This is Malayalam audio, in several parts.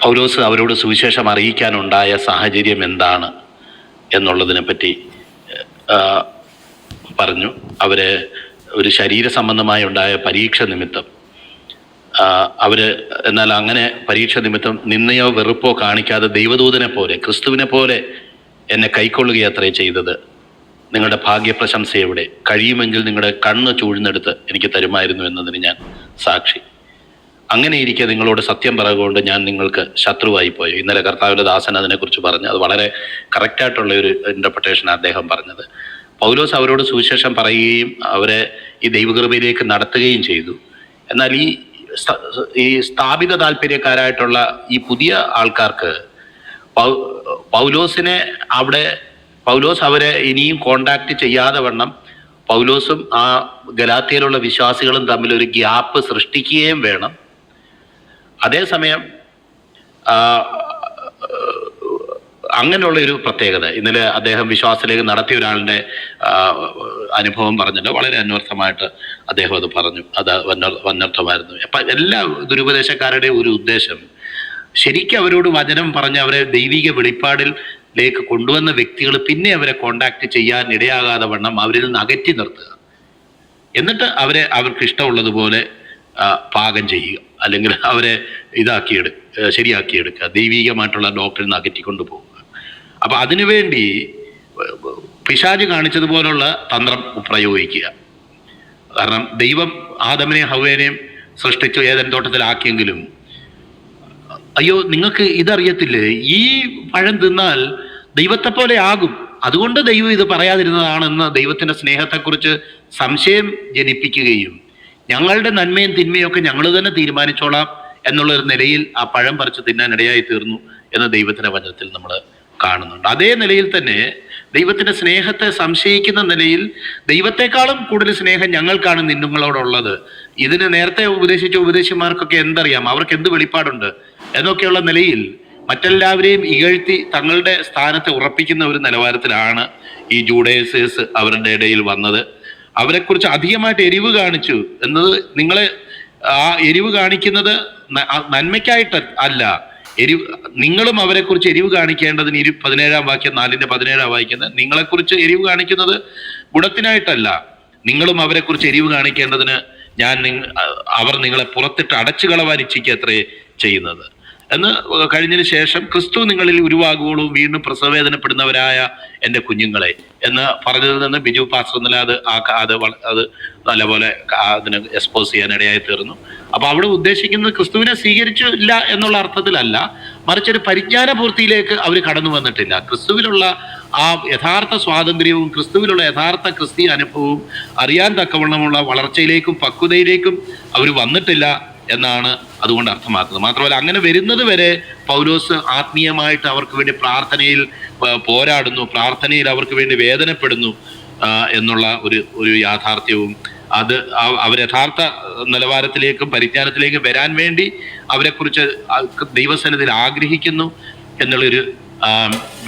പൗലോസ് അവരോട് സുവിശേഷം അറിയിക്കാനുണ്ടായ സാഹചര്യം എന്താണ് എന്നുള്ളതിനെപ്പറ്റി പറഞ്ഞു. അവര് ഒരു ശരീര സംബന്ധമായി ഉണ്ടായ പരീക്ഷ നിമിത്തം എന്നാൽ അങ്ങനെ പരീക്ഷ നിമിത്തം നിന്നയോ വെറുപ്പോ കാണിക്കാതെ ദൈവദൂതനെ പോലെ, ക്രിസ്തുവിനെ പോലെ എന്നെ കൈക്കൊള്ളുകയത്രേ ചെയ്തത്. നിങ്ങളുടെ ഭാഗ്യപ്രശംസ എവിടെ? കഴിയുമെങ്കിൽ നിങ്ങളുടെ കണ്ണ് ചൂഴ്ന്നെടുത്ത് എനിക്ക് തരുമായിരുന്നു എന്നതിന് ഞാൻ സാക്ഷി. അങ്ങനെ ഇരിക്കെ നിങ്ങളോട് സത്യം പറയുകൊണ്ട് ഞാൻ നിങ്ങൾക്ക് ശത്രുവായി പോയി. ഇന്നലെ കർത്താവിൻ്റെ ദാസൻ അതിനെക്കുറിച്ച് പറഞ്ഞു. അത് വളരെ കറക്റ്റായിട്ടുള്ള ഒരു ഇൻ്റർപ്രിട്ടേഷൻ അദ്ദേഹം പറഞ്ഞത്. പൗലോസ് അവരോട് സുവിശേഷം പറയുകയും അവരെ ഈ ദൈവകൃപയിലേക്ക് നടത്തുകയും ചെയ്തു. എന്നാൽ ഈ സ്ഥാപിത താല്പര്യക്കാരായിട്ടുള്ള ഈ പുതിയ ആൾക്കാർക്ക് പൗലോസ് അവരെ ഇനിയും കോണ്ടാക്ട് ചെയ്യാതെ വണ്ണം പൗലോസും ആ ഗലാത്യയിലുള്ള വിശ്വാസികളും തമ്മിൽ ഒരു ഗ്യാപ്പ് സൃഷ്ടിക്കുകയും വേണം. അതേസമയം അങ്ങനെയുള്ള ഒരു പ്രത്യേകത ഇന്നലെ അദ്ദേഹം വിശ്വാസത്തിലേക്ക് നടത്തിയ ഒരാളുടെ അനുഭവം പറഞ്ഞല്ലോ, വളരെ അന്വർത്ഥമായിട്ട് അദ്ദേഹം അത് പറഞ്ഞു. അത് വന്യർത്ഥമായിരുന്നു. അപ്പം എല്ലാ ദുരുപദേശക്കാരുടെയും ഒരു ഉദ്ദേശം ശരിക്കും അവരോട് വചനം പറഞ്ഞ് അവരെ ദൈവിക വെളിപ്പാടിലേക്ക് കൊണ്ടുവന്ന വ്യക്തികൾ പിന്നെ അവരെ കോണ്ടാക്ട് ചെയ്യാൻ ഇടയാകാതെ വണ്ണം അവരിൽ നിന്ന് അകറ്റി നിർത്തുക, എന്നിട്ട് അവർക്ക് ഇഷ്ടമുള്ളതുപോലെ പാകം ചെയ്യുക, അല്ലെങ്കിൽ അവരെ ശരിയാക്കിയെടുക്കുക, ദൈവികമായിട്ടുള്ള ഡോക്ടറിൽ നിന്ന് അകറ്റിക്കൊണ്ടു പോകുക. അപ്പൊ അതിനുവേണ്ടി പിശാച് കാണിച്ചതുപോലുള്ള തന്ത്രം പ്രയോഗിക്കുക. കാരണം ദൈവം ആദമിനെയും ഹവ്വേനെയും സൃഷ്ടിച്ചു ഏദൻ തോട്ടത്തിലാക്കിയെങ്കിലും, അയ്യോ നിങ്ങൾക്ക് ഇതറിയത്തില്ലേ, ഈ പഴം തിന്നാൽ ദൈവത്തെ പോലെ ആകും, അതുകൊണ്ട് ദൈവം ഇത് പറയാതിരുന്നതാണെന്ന് ദൈവത്തിന്റെ സ്നേഹത്തെക്കുറിച്ച് സംശയം ജനിപ്പിക്കുകയും ഞങ്ങളുടെ നന്മയും തിന്മയും ഒക്കെ ഞങ്ങൾ തന്നെ തീരുമാനിച്ചോളാം എന്നുള്ളൊരു നിലയിൽ ആ പഴം പറിച്ച് തിന്നാൻ ഇടയായി തീർന്നു എന്ന് ദൈവത്തിന്റെ വചനത്തിൽ നമ്മൾ കാണുന്നുണ്ട്. അതേ നിലയിൽ തന്നെ ദൈവത്തിന്റെ സ്നേഹത്തെ സംശയിക്കുന്ന നിലയിൽ ദൈവത്തെക്കാളും കൂടുതൽ സ്നേഹം ഞങ്ങൾക്കാണ് നിങ്ങളോടുള്ളത്. ഇതിന് നേരത്തെ ഉപദേശിച്ച ഉപദേശിമാർക്കൊക്കെ എന്തറിയാം, അവർക്ക് എന്ത് വെളിപ്പാടുണ്ട് എന്നൊക്കെയുള്ള നിലയിൽ മറ്റെല്ലാവരെയും ഇകഴ്ത്തി തങ്ങളുടെ സ്ഥാനത്തെ ഉറപ്പിക്കുന്ന ഒരു നിലവാരത്തിലാണ് ഈ ജൂഡേഴ്സേഴ്സ് അവരുടെ ഇടയിൽ വന്നത്. അവരെക്കുറിച്ച് അധികമായിട്ട് എരിവ് കാണിച്ചു എന്നത് നിങ്ങളെ ആ എരിവ് കാണിക്കുന്നത് നന്മയ്ക്കായിട്ട് അല്ല. നിങ്ങളും അവരെക്കുറിച്ച് എരിവ് കാണിക്കേണ്ടതിന് 17-ാം വാക്യം 4:17 വായിക്കുന്നത്, നിങ്ങളെക്കുറിച്ച് എരിവ് കാണിക്കുന്നത് ഗുണത്തിനായിട്ടല്ല, നിങ്ങളും അവരെക്കുറിച്ച് എരിവ് കാണിക്കേണ്ടതിന് അവർ നിങ്ങളെ പുറത്തിട്ട് അടച്ചു കളവാൻ ഇച്ഛിക്കത്രേ ചെയ്യുന്നത് എന്ന് കഴിഞ്ഞതിന് ശേഷം ക്രിസ്തു നിങ്ങളിൽ ഉരുവാകുകയുള്ളൂ വീണ്ടും പ്രസവവേദനപ്പെടുന്നവരായ എൻ്റെ കുഞ്ഞുങ്ങളെ എന്ന് പറഞ്ഞതിൽ നിന്ന് ബിജു പാസ്റ്റർ അത് നല്ലപോലെ അതിന് എക്സ്പോസ് ചെയ്യാനിടയായി തീർന്നു. അപ്പൊ അവിടെ ഉദ്ദേശിക്കുന്നത് ക്രിസ്തുവിനെ സ്വീകരിച്ചില്ല എന്നുള്ള അർത്ഥത്തിലല്ല, മറിച്ചൊരു പരിജ്ഞാനപൂർത്തിയിലേക്ക് അവർ കടന്നു വന്നിട്ടില്ല. ക്രിസ്തുവിലുള്ള ആ യഥാർത്ഥ സ്വാതന്ത്ര്യവും ക്രിസ്തുവിലുള്ള യഥാർത്ഥ ക്രിസ്തീയ അനുഭവവും അറിയാൻ തക്കവണ്ണമുള്ള വളർച്ചയിലേക്കും പക്വതയിലേക്കും അവർ വന്നിട്ടില്ല എന്നാണ് അതുകൊണ്ട് അർത്ഥമാക്കുന്നത്. മാത്രമല്ല അങ്ങനെ വരുന്നത് വരെ പൗലോസ് ആത്മീയമായിട്ട് അവർക്ക് വേണ്ടി പ്രാർത്ഥനയിൽ പോരാടുന്നു, പ്രാർത്ഥനയിൽ അവർക്ക് വേണ്ടി വേദനപ്പെടുന്നു എന്നുള്ള ഒരു യാഥാർത്ഥ്യവും അത് അവർ യഥാർത്ഥ നിലവാരത്തിലേക്കും പരിജ്ഞാനത്തിലേക്കും വരാൻ വേണ്ടി അവരെക്കുറിച്ച് ദൈവസന്നിധിയിൽ ആഗ്രഹിക്കുന്നു എന്നുള്ളൊരു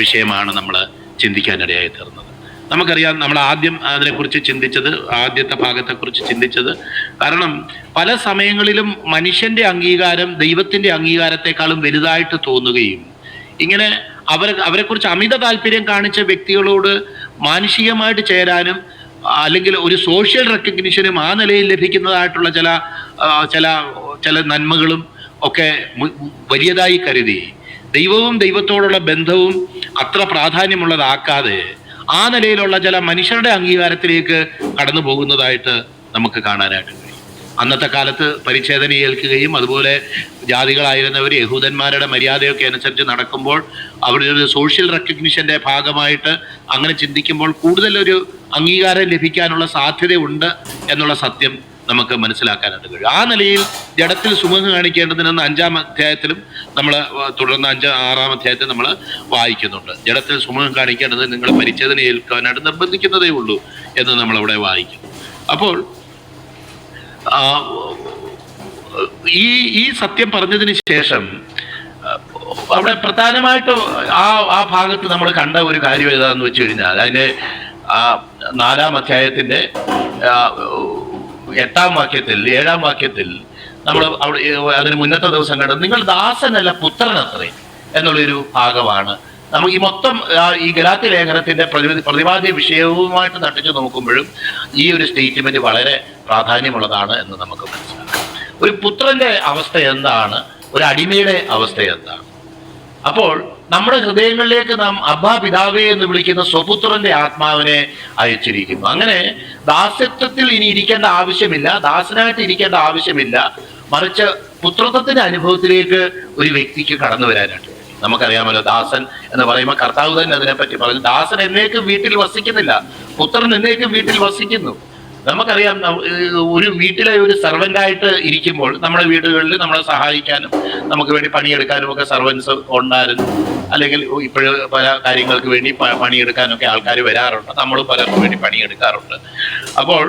വിഷയമാണ് നമ്മൾ ചിന്തിക്കാനിടയായി തീർന്നത്. നമുക്കറിയാം, നമ്മൾ ആദ്യം അതിനെക്കുറിച്ച് ചിന്തിച്ചത്, ആദ്യത്തെ ഭാഗത്തെക്കുറിച്ച് ചിന്തിച്ചത്, കാരണം പല സമയങ്ങളിലും മനുഷ്യന്റെ അംഗീകാരം ദൈവത്തിന്റെ അംഗീകാരത്തെക്കാളും വലുതായിട്ട് തോന്നുകയും ഇങ്ങനെ അവരെക്കുറിച്ച് അമിത താല്പര്യം കാണിച്ച വ്യക്തികളോട് മാനുഷികമായിട്ട് ചേരാനും അല്ലെങ്കിൽ ഒരു സോഷ്യൽ റെക്കഗ്നിഷനും ആ നിലയിൽ ലഭിക്കുന്നതായിട്ടുള്ള ചില നന്മകളും ഒക്കെ വലിയതായി കരുതി ദൈവവും ദൈവത്തോടുള്ള ബന്ധവും അത്ര പ്രാധാന്യമുള്ളതാക്കാതെ ആ നിലയിലുള്ള ചില മനുഷ്യരുടെ അംഗീകാരത്തിലേക്ക് കടന്നു പോകുന്നതായിട്ട് നമുക്ക് കാണാനായിട്ട് കഴിയും. അന്നത്തെ കാലത്ത് പരിച്ഛേദന ഏൽക്കുകയും അതുപോലെ ജാതികളായിരുന്നവർ യഹൂദന്മാരുടെ മര്യാദയൊക്കെ അനുസരിച്ച് നടക്കുമ്പോൾ അവരുടെ ഒരു സോഷ്യൽ റെക്കഗ്നിഷന്റെ ഭാഗമായിട്ട് അങ്ങനെ ചിന്തിക്കുമ്പോൾ കൂടുതലൊരു അംഗീകാരം ലഭിക്കാനുള്ള സാധ്യതയുണ്ട് എന്നുള്ള സത്യം നമുക്ക് മനസ്സിലാക്കാനായിട്ട് കഴിയും. ആ നിലയിൽ ജഡത്തിൽ സുമുഖം കാണിക്കേണ്ടതിനെന്ന് 5-ാം അധ്യായത്തിലും നമ്മൾ തുടർന്ന് 5-6-ാം അധ്യായത്തിൽ നമ്മൾ വായിക്കുന്നുണ്ട്. ജഡത്തിൽ സുമുഖം കാണിക്കേണ്ടത് നിങ്ങൾ പരിച്ഛേദന ഏൽക്കാനായിട്ട് നിർബന്ധിക്കുന്നതേ ഉള്ളൂ എന്ന് നമ്മളവിടെ വായിക്കും. അപ്പോൾ ഈ സത്യം പറഞ്ഞതിന് ശേഷം അവിടെ പ്രധാനമായിട്ട് ആ ഭാഗത്ത് നമ്മൾ കണ്ട ഒരു കാര്യം ഏതാണെന്ന് വെച്ച് കഴിഞ്ഞാൽ അതിൻ്റെ 4-ാം അധ്യായത്തിൻ്റെ 7-ാം വാക്യത്തിൽ 7-ാം വാക്യത്തിൽ നമ്മൾ അവിടെ അതിന് മുന്നത്തെ ദിവസം കണ്ടത് നിങ്ങൾ ദാസനല്ല പുത്രനത്രേ എന്നുള്ളൊരു ഭാഗമാണ്. നമുക്ക് ഈ മൊത്തം ഈ ഗലാത്യ ലേഖനത്തിന്റെ പ്രതിപാദ്യ വിഷയവുമായിട്ട് നട്ടിച്ചു നോക്കുമ്പോഴും ഈ ഒരു സ്റ്റേറ്റ്മെന്റ് വളരെ പ്രാധാന്യമുള്ളതാണ് എന്ന് നമുക്ക് മനസ്സിലാക്കാം. ഒരു പുത്രന്റെ അവസ്ഥ എന്താണ്, ഒരു അടിമയുടെ അവസ്ഥ എന്താണ്? അപ്പോൾ നമ്മുടെ ഹൃദയങ്ങളിലേക്ക് നാം അബ്ബാ പിതാവേ എന്ന് വിളിക്കുന്ന സ്വപുത്രന്റെ ആത്മാവിനെ അയച്ചിരിക്കുന്നു. അങ്ങനെ ദാസ്യത്വത്തിൽ ഇനി ഇരിക്കേണ്ട ആവശ്യമില്ല, ദാസനായിട്ട് ഇരിക്കേണ്ട ആവശ്യമില്ല, മറിച്ച് പുത്രത്വത്തിന്റെ അനുഭവത്തിലേക്ക് ഒരു വ്യക്തിക്ക് കടന്നു വരാനായിട്ട്. നമുക്കറിയാമല്ലോ, ദാസൻ എന്ന് പറയുമ്പോൾ കർത്താവ് തന്നെ അതിനെപ്പറ്റി പറഞ്ഞു, ദാസൻ എന്നേക്കും വീട്ടിൽ വസിക്കുന്നില്ല, പുത്രൻ എന്നേക്കും വീട്ടിൽ വസിക്കുന്നു. നമുക്കറിയാം, ഒരു വീട്ടിലെ ഒരു സർവൻ്റായിട്ട് ഇരിക്കുമ്പോൾ നമ്മുടെ വീടുകളിൽ നമ്മളെ സഹായിക്കാനും നമുക്ക് വേണ്ടി പണിയെടുക്കാനും ഒക്കെ സർവൻസ് ഉണ്ടായിരുന്നു. അല്ലെങ്കിൽ ഇപ്പോഴും പല കാര്യങ്ങൾക്ക് വേണ്ടി പണിയെടുക്കാനൊക്കെ ആൾക്കാർ വരാറുണ്ട്, നമ്മളും പലർക്കും വേണ്ടി പണിയെടുക്കാറുണ്ട്. അപ്പോൾ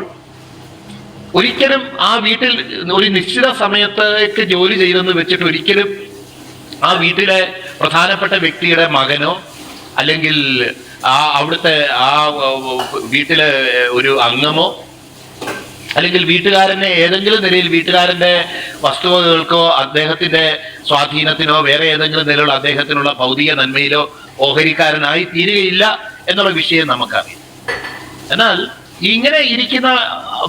ഒരിക്കലും ആ വീട്ടിൽ ഒരു നിശ്ചിത സമയത്തേക്ക് ജോലി ചെയ്തെന്ന് വെച്ചിട്ട് ഒരിക്കലും ആ വീട്ടിലെ പ്രധാനപ്പെട്ട വ്യക്തിയുടെ മകനോ അല്ലെങ്കിൽ അവിടുത്തെ ആ വീട്ടിലെ ഒരു അംഗമോ അല്ലെങ്കിൽ വീട്ടുകാരനെ ഏതെങ്കിലും നിലയിൽ വീട്ടുകാരന്റെ വസ്തുവകകൾക്കോ അദ്ദേഹത്തിന്റെ സ്വാധീനത്തിനോ വേറെ ഏതെങ്കിലും നിലയിലുള്ള അദ്ദേഹത്തിനുള്ള ഭൗതിക നന്മയിലോ ഓഹരിക്കാരനായി തീരുകയില്ല എന്നുള്ള വിഷയം നമുക്കറിയാം. എന്നാൽ ഇങ്ങനെ ഇരിക്കുന്ന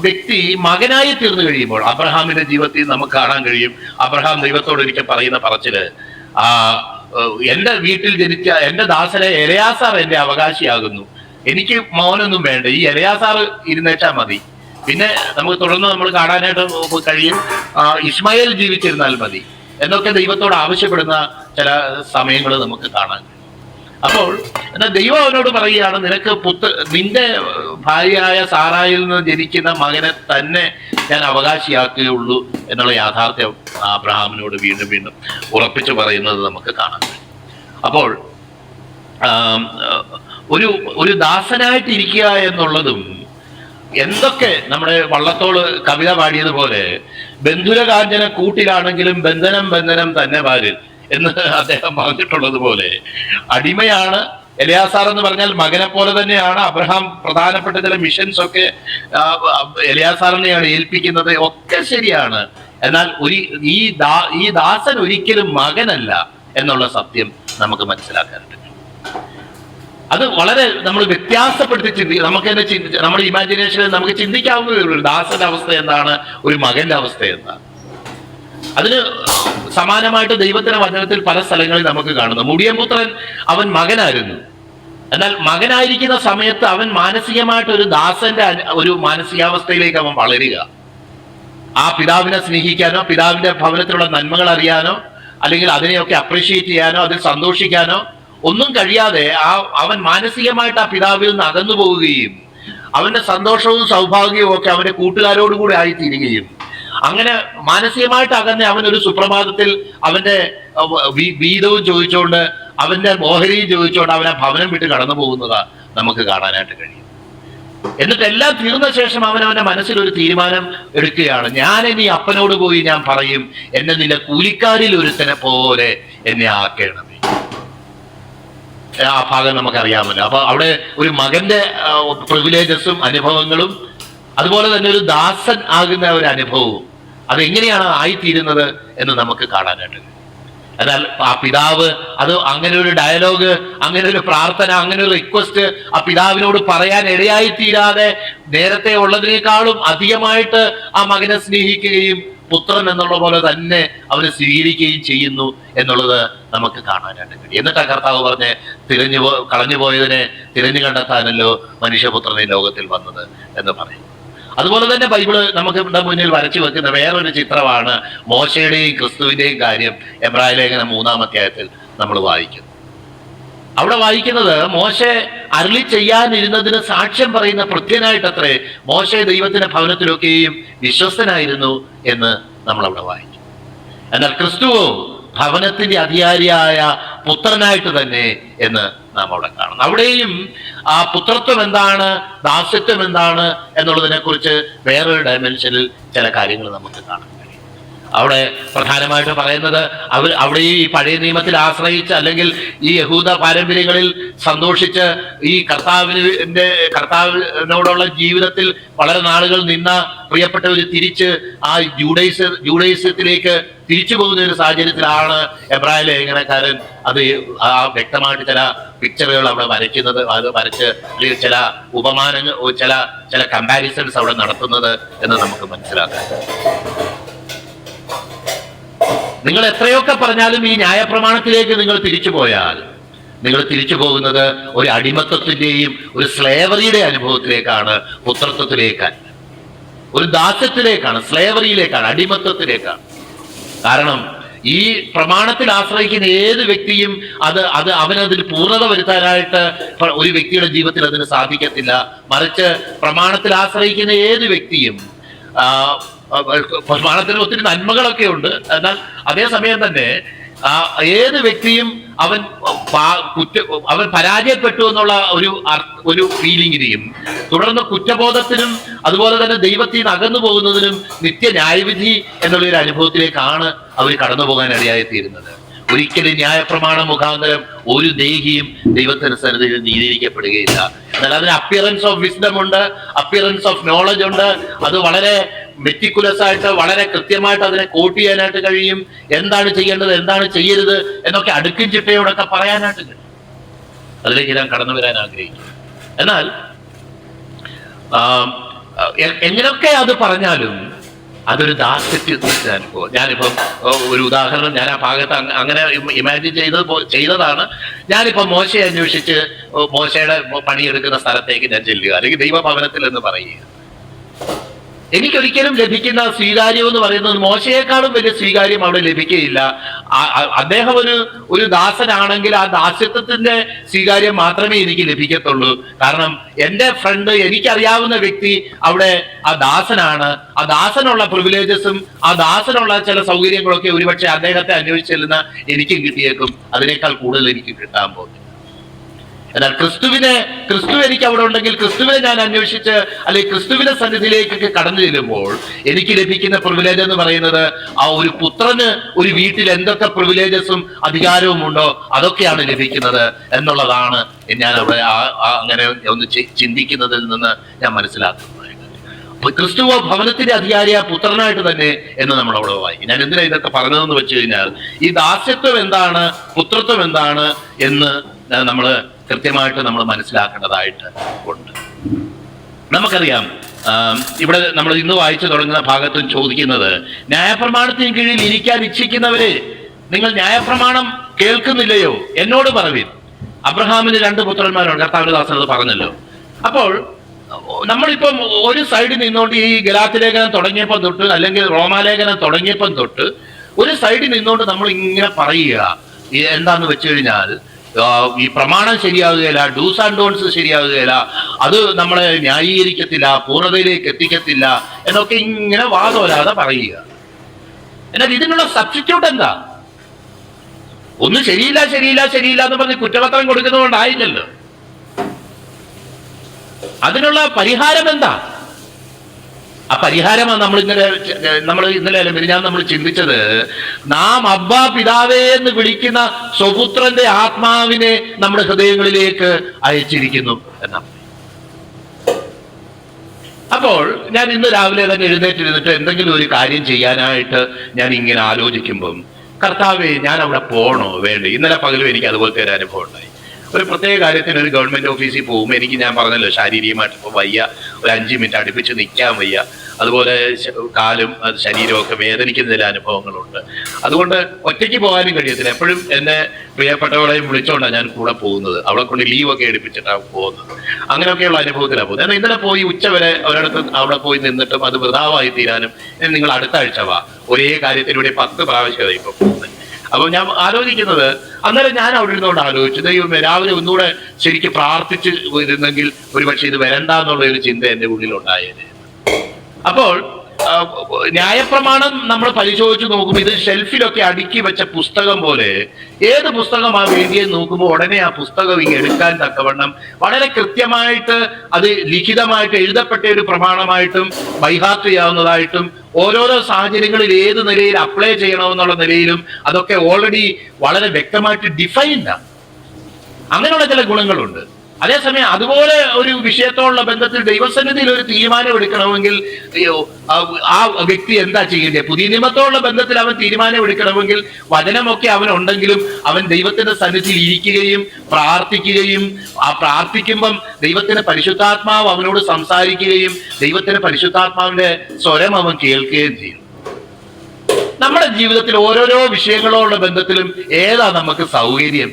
വ്യക്തി മകനായി തീർന്നു കഴിയുമ്പോൾ അബ്രഹാമിന്റെ ജീവിതത്തിൽ നമുക്ക് കാണാൻ കഴിയും. അബ്രഹാം ദൈവത്തോട് ഒരിക്കൽ പറയുന്ന പറച്ചില്, എന്റെ വീട്ടിൽ ജനിച്ച എന്റെ ദാസനെ എലയാസാർ എന്റെ അവകാശിയാകുന്നു, എനിക്ക് മോനൊന്നും വേണ്ട, ഈ എലയാസാർ ഇരുന്നേച്ചാൽ മതി, പിന്നെ നമുക്ക് തുടർന്ന് നമ്മൾ കാണാനായിട്ട് കഴിയും ഇസ്മായേൽ ജീവിച്ചിരുന്നാൽ മതി എന്നൊക്കെ ദൈവത്തോട് ആവശ്യപ്പെടുന്ന ചില സമയങ്ങൾ നമുക്ക് കാണാൻ. അപ്പോൾ എന്നാൽ ദൈവം അവനോട് പറയുകയാണ്, നിനക്ക് നിന്റെ ഭാര്യയായ സാറായിൽ നിന്ന് ജനിക്കുന്ന മകനെ തന്നെ ഞാൻ അവകാശിയാക്കുകയുള്ളൂ എന്നുള്ള യാഥാർത്ഥ്യം അബ്രഹാമിനോട് വീണ്ടും വീണ്ടും ഉറപ്പിച്ചു പറയുന്നത് നമുക്ക് കാണാൻ കഴിയും. അപ്പോൾ ഒരു ദാസനായിട്ടിരിക്കുക എന്നുള്ളതും എന്തൊക്കെ നമ്മുടെ വള്ളത്തോള് കവിത പാടിയതുപോലെ ബന്ധുരകാഞ്ചന കൂട്ടിലാണെങ്കിലും ബന്ധനം ബന്ധനം തന്നെ പാരിൽ എന്ന് അദ്ദേഹം പറഞ്ഞിട്ടുള്ളത് പോലെ അടിമയാണ്. എലയാസാർ എന്ന് പറഞ്ഞാൽ മകനെ പോലെ തന്നെയാണ്. അബ്രഹാം പ്രധാനപ്പെട്ട ചില മിഷൻസ് ഒക്കെ എലയാസാറിനെയാണ് ഏൽപ്പിക്കുന്നത്, ഒക്കെ ശരിയാണ്. എന്നാൽ ഈ ദാസൻ ഒരിക്കലും മകനല്ല എന്നുള്ള സത്യം നമുക്ക് മനസ്സിലാക്കാറുണ്ട്. അത് വളരെ നമ്മൾ വ്യത്യാസപ്പെടുത്തി നമുക്ക് തന്നെ നമ്മുടെ ഇമാജിനേഷനിൽ നമുക്ക് ചിന്തിക്കാവുന്നതേ ഉള്ളൂ. ദാസന്റെ അവസ്ഥ എന്താണ്, ഒരു മകന്റെ അവസ്ഥ എന്താണ്. അതിന് സമാനമായിട്ട് ദൈവത്തിന്റെ വചനത്തിൽ പല സ്ഥലങ്ങളിൽ നമുക്ക് കാണുന്നു. മുടിയൻപുത്രൻ അവൻ മകനായിരുന്നു, എന്നാൽ മകനായിരിക്കുന്ന സമയത്ത് അവൻ മാനസികമായിട്ട് ഒരു ദാസന്റെ ഒരു മാനസികാവസ്ഥയിലേക്ക് അവൻ വളരുക. ആ പിതാവിനെ സ്നേഹിക്കാനോ പിതാവിന്റെ ഭവനത്തിലുള്ള നന്മകൾ അറിയാനോ അല്ലെങ്കിൽ അതിനെയൊക്കെ അപ്രീഷിയേറ്റ് ചെയ്യാനോ അതിൽ സന്തോഷിക്കാനോ ഒന്നും കഴിയാതെ അവൻ മാനസികമായിട്ട് ആ പിതാവിൽ നിന്ന് അകന്നു പോവുകയും അവന്റെ സന്തോഷവും സൗഭാഗ്യവും ഒക്കെ അവന്റെ കൂട്ടുകാരോടുകൂടി ആയിത്തീരുകയും അങ്ങനെ മാനസികമായിട്ട് അകന്നെ അവൻ ഒരു സുപ്രഭാതത്തിൽ അവന്റെ വീതവും ചോദിച്ചുകൊണ്ട് അവന്റെ ഓഹരിയും ചോദിച്ചുകൊണ്ട് അവനെ ഭവനം വിട്ട് കടന്നു പോകുന്നതാ നമുക്ക് കാണാനായിട്ട് കഴിയും. എന്നിട്ട് എല്ലാം തീർന്ന ശേഷം അവന്റെ മനസ്സിൽ ഒരു തീരുമാനം എടുക്കുകയാണ്, ഞാൻ ഇനി അപ്പനോട് പോയി ഞാൻ പറയും, എന്നെ നിന്റെ കൂലിക്കാരിൽ ഒരുത്തനെ പോലെ എന്നെ ആക്കണമേ. ആ ഭാഗം നമുക്കറിയാമല്ലോ. അപ്പൊ അവിടെ ഒരു മകന്റെ പ്രിവിലേജസും അനുഭവങ്ങളും അതുപോലെ തന്നെ ഒരു ദാസൻ ആകുന്ന ഒരു അനുഭവവും അതെങ്ങനെയാണ് ആയിത്തീരുന്നത് എന്ന് നമുക്ക് കാണാനായിട്ട്. എന്നാൽ ആ പിതാവ് അത് അങ്ങനെ ഒരു ഡയലോഗ്, അങ്ങനെ ഒരു പ്രാർത്ഥന, അങ്ങനെ ഒരു റിക്വസ്റ്റ് ആ പിതാവിനോട് പറയാൻ ഇടയായിത്തീരാതെ നേരത്തെ ഉള്ളതിനേക്കാളും അധികമായിട്ട് ആ മകനെ സ്നേഹിക്കുകയും പുത്രൻ എന്നുള്ള പോലെ തന്നെ അവനെ സ്വീകരിക്കുകയും ചെയ്യുന്നു എന്നുള്ളത് നമുക്ക് കാണാനായിട്ട് കഴിയും. എന്നിട്ട് കർത്താവ് പറഞ്ഞ് കളഞ്ഞുപോയതിനെ തിരഞ്ഞു കണ്ടെത്താനല്ലോ മനുഷ്യപുത്രനെ ലോകത്തിൽ വന്നത് എന്ന് പറയും. അതുപോലെ തന്നെ ബൈബിള് നമുക്ക് മുന്നിൽ വരച്ചു വെക്കുന്ന വേറൊരു ചിത്രമാണ് മോശയുടെയും ക്രിസ്തുവിന്റെയും കാര്യം. എബ്രായ ലേഖനം 3-ാം അധ്യായത്തിൽ നമ്മൾ വായിക്കുന്നു. അവിടെ വായിക്കുന്നത് മോശെ അരുളി ചെയ്യാനിരുന്നതിന് സാക്ഷ്യം പറയുന്ന ഭൃത്യനായിട്ടത്രേ മോശെ ദൈവത്തിന്റെ ഭവനത്തിലൊക്കെയും വിശ്വസ്തനായിരുന്നു എന്ന് നമ്മൾ അവിടെ വായിക്കും. എന്നാൽ ക്രിസ്തുവോ ഭവനത്തിന്റെ അധികാരിയായ പുത്രനായിട്ട് തന്നെ എന്ന് നാം അവിടെ കാണുന്നു. അവിടെയും ആ പുത്രത്വം എന്താണ്, ദാസ്യത്വം എന്താണ് എന്നുള്ളതിനെ കുറിച്ച് വേറൊരു ഡയമെൻഷനിൽ ചില കാര്യങ്ങൾ നമുക്ക് കാണാൻ കഴിയും. അവിടെ പ്രധാനമായിട്ട് പറയുന്നത് അവിടെ ഈ പഴയ നിയമത്തിൽ ആശ്രയിച്ച് അല്ലെങ്കിൽ ഈ യഹൂദ പാരമ്പര്യങ്ങളിൽ സന്തോഷിച്ച് ഈ കർത്താവിനോടുള്ള ജീവിതത്തിൽ വളരെ നാളുകൾ നിന്ന പ്രിയപ്പെട്ടവർ തിരിച്ച് ആ ജൂഡൈസത്തിലേക്ക് തിരിച്ചു പോകുന്ന ഒരു സാഹചര്യത്തിലാണ് എബ്രായ ലേഖനക്കാരൻ അത് വ്യക്തമായിട്ട് ചില പിക്ചറുകൾ അവിടെ വരയ്ക്കുന്നത്, അത് വരച്ച് ചില ഉപമാനങ്ങൾ, ചില കമ്പാരിസൺസ് അവിടെ നടത്തുന്നത് എന്ന് നമുക്ക് മനസ്സിലാക്കാം. നിങ്ങൾ എത്രയൊക്കെ പറഞ്ഞാലും ഈ ന്യായപ്രമാണത്തിലേക്ക് നിങ്ങൾ തിരിച്ചു പോയാൽ നിങ്ങൾ തിരിച്ചു പോകുന്നത് ഒരു അടിമത്വത്തിന്റെയും ഒരു സ്ലേവറിയുടെ അനുഭവത്തിലേക്കാണ്, പുത്രത്വത്തിലേക്കാണ്, ഒരു ദാസ്യത്തിലേക്കാണ്, സ്ലേവറിയിലേക്കാണ്, അടിമത്വത്തിലേക്കാണ്. കാരണം ഈ പ്രമാണത്തിൽ ആശ്രയിക്കുന്ന ഏത് വ്യക്തിയും അവനതിൽ പൂർണ്ണത വരുത്താനായിട്ട് ഒരു വ്യക്തിയുടെ ജീവിതത്തിൽ അതിന് സാധിക്കത്തില്ല. മറിച്ച് പ്രമാണത്തിൽ ആശ്രയിക്കുന്ന ഏത് വ്യക്തിയും പ്രമാണത്തിന് ഒത്തിരി നന്മകളൊക്കെ ഉണ്ട്, എന്നാൽ അതേസമയം തന്നെ ഏത് വ്യക്തിയും അവൻ പരാജയപ്പെട്ടു എന്നുള്ള ഒരു ഫീലിങ്ങിനെയും തുടർന്ന് കുറ്റബോധത്തിനും അതുപോലെ തന്നെ ദൈവത്തിൽ നിന്ന് അകന്നു പോകുന്നതിനും നിത്യ ന്യായവിധി എന്നുള്ളൊരു അനുഭവത്തിലേക്കാണ് അവർ കടന്നു പോകാൻ ഇടയായിത്തീരുന്നത്. ഒരിക്കലും ന്യായപ്രമാണ മുഖാന്തരം ഒരു ദേഹിയും ദൈവത്തിന്റെ സന്നിധിയിൽ നീതീകരിക്കപ്പെടുകയില്ല. എന്നാൽ അതിന് അപ്പിയറൻസ് ഓഫ് വിസ്ഡം ഉണ്ട്, അപ്പിയറൻസ് ഓഫ് നോളജ് ഉണ്ട്. അത് വളരെ മെറ്റിക്കുലസ് ആയിട്ട് വളരെ കൃത്യമായിട്ട് അതിനെ കോട്ട് ചെയ്യാനായിട്ട് കഴിയും. എന്താണ് ചെയ്യേണ്ടത്, എന്താണ് ചെയ്യരുത് എന്നൊക്കെ അടുക്കും ചിട്ടയോടൊക്കെ പറയാനായിട്ട് കഴിയും. അതിലേക്ക് ഞാൻ കടന്നു വരാൻ ആഗ്രഹിക്കും. എന്നാൽ എങ്ങനെയൊക്കെ അത് പറഞ്ഞാലും അതൊരു ദാസ്യത്തിന്റെ അനുഭവം. ഞാനിപ്പം ഒരു ഉദാഹരണം, ഞാൻ ആ ഭാഗത്ത് അങ്ങനെ ഇമാജിൻ ചെയ്തതാണ്. ഞാനിപ്പം മോശയെ അന്വേഷിച്ച് മോശയുടെ പണിയെടുക്കുന്ന സ്ഥലത്തേക്ക് ഞാൻ ചെല്ലുക, അല്ലെങ്കിൽ ദൈവഭവനത്തിൽ എന്ന് പറയുക. എനിക്കൊരിക്കലും ലഭിക്കുന്ന സ്വീകാര്യം എന്ന് പറയുന്നത് മോശയെക്കാളും വലിയ സ്വീകാര്യം അവിടെ ലഭിക്കുകയില്ല. അദ്ദേഹം ഒരു ദാസനാണെങ്കിൽ ആ ദാസ്യത്വത്തിന്റെ സ്വീകാര്യം മാത്രമേ എനിക്ക് ലഭിക്കത്തുള്ളൂ. കാരണം എൻ്റെ ഫ്രണ്ട്, എനിക്കറിയാവുന്ന വ്യക്തി അവിടെ ആ ദാസനാണ്. ആ ദാസനുള്ള പ്രിവിലേജസും ആ ദാസനുള്ള ചില സൗകര്യങ്ങളൊക്കെ ഒരുപക്ഷെ അദ്ദേഹത്തെ അന്വേഷിച്ചെല്ലുന്ന എനിക്കും കിട്ടിയേക്കും. അതിനേക്കാൾ കൂടുതൽ എനിക്ക് കിട്ടാൻ പോകും. എന്നാൽ ക്രിസ്തു എനിക്ക് അവിടെ ഉണ്ടെങ്കിൽ ക്രിസ്തുവിനെ ഞാൻ അന്വേഷിച്ച് അല്ലെങ്കിൽ ക്രിസ്തുവിന്റെ സന്നിധിയിലേക്കൊക്കെ കടന്നു ചെല്ലുമ്പോൾ എനിക്ക് ലഭിക്കുന്ന പ്രിവിലേജ് എന്ന് പറയുന്നത് ആ ഒരു പുത്രന് ഒരു വീട്ടിൽ എന്തൊക്കെ പ്രിവിലേജസും അധികാരവും ഉണ്ടോ അതൊക്കെയാണ് ലഭിക്കുന്നത് എന്നുള്ളതാണ് ഞാൻ അവിടെ അങ്ങനെ ഒന്ന് ചിന്തിക്കുന്നതിൽ നിന്ന് ഞാൻ മനസ്സിലാക്കുന്നത്. ക്രിസ്തുവോ ഭവനത്തിന്റെ അധികാരിയ പുത്രനായിട്ട് തന്നെ എന്ന് നമ്മൾ അവിടെ വായിക്കും. ഞാൻ എന്തിനാ ഇതൊക്കെ പറഞ്ഞതെന്ന് വെച്ച് കഴിഞ്ഞാൽ ഈ ദാസ്യത്വം എന്താണ്, പുത്രത്വം എന്താണ് എന്ന് നമ്മൾ കൃത്യമായിട്ട് നമ്മൾ മനസ്സിലാക്കേണ്ടതായിട്ട് ഉണ്ട്. നമുക്കറിയാം, ഇവിടെ നമ്മൾ ഇന്ന് വായിച്ചു തുടങ്ങുന്ന ഭാഗത്തും ചോദിക്കുന്നത്, ന്യായപ്രമാണത്തിന് കീഴിൽ ഇരിക്കാൻ ഇച്ഛിക്കുന്നവരെ നിങ്ങൾ ന്യായപ്രമാണം കേൾക്കുന്നില്ലയോ? എന്നോട് പറവിൻ. അബ്രഹാമിന് 2 പുത്രന്മാരുണ്ട്, കർത്താവിന്റെ ദാസൻ അത് പറഞ്ഞല്ലോ. അപ്പോൾ നമ്മളിപ്പം ഒരു സൈഡിൽ നിന്നുകൊണ്ട് ഈ ഗലാത്യലേഖനം തുടങ്ങിയപ്പോൾ തൊട്ട് അല്ലെങ്കിൽ റോമാലേഖനം തുടങ്ങിയപ്പം തൊട്ട് ഒരു സൈഡിൽ നിന്നുകൊണ്ട് നമ്മൾ ഇങ്ങനെ പറയുക എന്താന്ന് വെച്ച് കഴിഞ്ഞാൽ, ഈ പ്രമാണം ശരിയാവുകയില്ല, ഡൂസ് ആൻഡ് ഡോൺസ് ശരിയാവുകയില്ല, അത് നമ്മളെ ന്യായീകരിക്കത്തില്ല, പൂർണ്ണതയിലേക്ക് എത്തിക്കത്തില്ല എന്നൊക്കെ ഇങ്ങനെ വാദമില്ലാതെ പറയുക. എന്നാൽ ഇതിനുള്ള സബ്സ്റ്റിറ്റ്യൂട്ട് എന്താ? ഒന്നും ശരിയില്ല എന്ന് പറഞ്ഞ് കുറ്റപത്രം കൊടുക്കുന്നതുകൊണ്ടായില്ലല്ലോ. അതിനുള്ള പരിഹാരം എന്താ? ആ പരിഹാരമാണ് നമ്മൾ ഇന്നലെ നമ്മൾ ചിന്തിച്ചത്. നാം അബ്ബാ പിതാവേ എന്ന് വിളിക്കുന്ന സ്വപുത്രന്റെ ആത്മാവിനെ നമ്മുടെ ഹൃദയങ്ങളിലേക്ക് അയച്ചിരിക്കുന്നു എന്നാണ്. അപ്പോൾ ഞാൻ ഇന്ന് രാവിലെ തന്നെ എഴുന്നേറ്റിരുന്നിട്ട് എന്തെങ്കിലും ഒരു കാര്യം ചെയ്യാനായിട്ട് ഞാൻ ഇങ്ങനെ ആലോചിക്കുമ്പം, കർത്താവേ ഞാൻ അവിടെ പോകണോ വേണ്ടേ? ഇന്നലെ പകലും എനിക്ക് അതുപോലത്തെ ഒരു അനുഭവം ഉണ്ടായി. ഒരു പ്രത്യേക കാര്യത്തിന് ഒരു ഗവൺമെന്റ് ഓഫീസിൽ പോകുമ്പോൾ എനിക്ക്, ഞാൻ പറഞ്ഞല്ലോ, ശാരീരികമായിട്ട് ഇപ്പോൾ വയ്യ, ഒരു 5 മിനിറ്റ് അടുപ്പിച്ച് നിൽക്കാൻ വയ്യ, അതുപോലെ കാലും ശരീരമൊക്കെ വേദനിക്കുന്ന ചില അനുഭവങ്ങളുണ്ട്. അതുകൊണ്ട് ഒറ്റയ്ക്ക് പോകാനും കഴിയത്തില്ല. എപ്പോഴും എന്നെ പ്രിയപ്പെട്ടവളെയും വിളിച്ചോണ്ടാണ് ഞാൻ കൂടെ പോകുന്നത്. അവളെ കൊണ്ട് ലീവൊക്കെ എടുപ്പിച്ചിട്ടാണ് പോകുന്നത്. അങ്ങനെയൊക്കെയുള്ള അനുഭവത്തിലാണ് പോകുന്നത്. എന്നാൽ ഇന്നലെ പോയി ഉച്ചവരെ ഒരിടത്ത് അവിടെ പോയി നിന്നിട്ടും അത് വൃഥാവായി തീരാനും നിങ്ങൾ അടുത്ത ആഴ്ച വാ, ഒരേ കാര്യത്തിലൂടെ 10 പ്രാവശ്യമായി ഇപ്പോൾ പോകുന്നത്. അപ്പൊ ഞാൻ ആലോചിക്കുന്നത്, അന്നേരം ഞാൻ അവിടെ ഇരുന്നുകൊണ്ട് ആലോചിച്ചു, ദൈവമേ രാവിലെ ഒന്നുകൂടെ ശരിക്കും പ്രാർത്ഥിച്ച് ഇരുന്നെങ്കിൽ ഒരുപക്ഷെ ഇത് വരണ്ട എന്നുള്ള ഒരു ചിന്ത എൻ്റെ ഉള്ളിലുണ്ടായേനെ. അപ്പോൾ ന്യായപ്രമാണം നമ്മൾ പരിശോധിച്ച് നോക്കുമ്പോൾ ഇത് ഷെൽഫിലൊക്കെ അടുക്കി വെച്ച പുസ്തകം പോലെ ഏത് പുസ്തകമാ വേണ്ടിയെന്ന് നോക്കുമ്പോൾ ഉടനെ ആ പുസ്തകം എടുക്കാൻ തക്കവണ്ണം വളരെ കൃത്യമായിട്ട് അത് ലിഖിതമായിട്ട് എഴുതപ്പെട്ട ഒരു പ്രമാണമായിട്ടും ബൈഹാർട്ട് ചെയ്യാവുന്നതായിട്ടും ഓരോരോ സാഹചര്യങ്ങളിൽ ഏത് നിലയിൽ അപ്ലൈ ചെയ്യണമെന്നുള്ള നിലയിലും അതൊക്കെ ഓൾറെഡി വളരെ വ്യക്തമായിട്ട് ഡിഫൈൻഡാണ്. അങ്ങനെയുള്ള ചില ഗുണങ്ങളുണ്ട്. അതേസമയം അതുപോലെ ഒരു വിഷയത്തോടുള്ള ബന്ധത്തിൽ ദൈവസന്നിധിയിൽ ഒരു തീരുമാനം എടുക്കണമെങ്കിൽ ആ വ്യക്തി എന്താ ചെയ്യേണ്ടത്? പുതിയ നിയമത്തോടുള്ള ബന്ധത്തിൽ അവൻ തീരുമാനം എടുക്കണമെങ്കിൽ വചനമൊക്കെ അവനുണ്ടെങ്കിലും അവൻ ദൈവത്തിന്റെ സന്നിധിയിൽ ഇരിക്കുകയും പ്രാർത്ഥിക്കുകയും ആ പ്രാർത്ഥിക്കുമ്പം ദൈവത്തിന്റെ പരിശുദ്ധാത്മാവ് അവനോട് സംസാരിക്കുകയും ദൈവത്തിന്റെ പരിശുദ്ധാത്മാവിന്റെ സ്വരം അവൻ കേൾക്കുകയും ചെയ്യും. നമ്മുടെ ജീവിതത്തിൽ ഓരോരോ വിഷയങ്ങളോടുള്ള ബന്ധത്തിലും ഏതാ നമുക്ക് സൗകര്യം?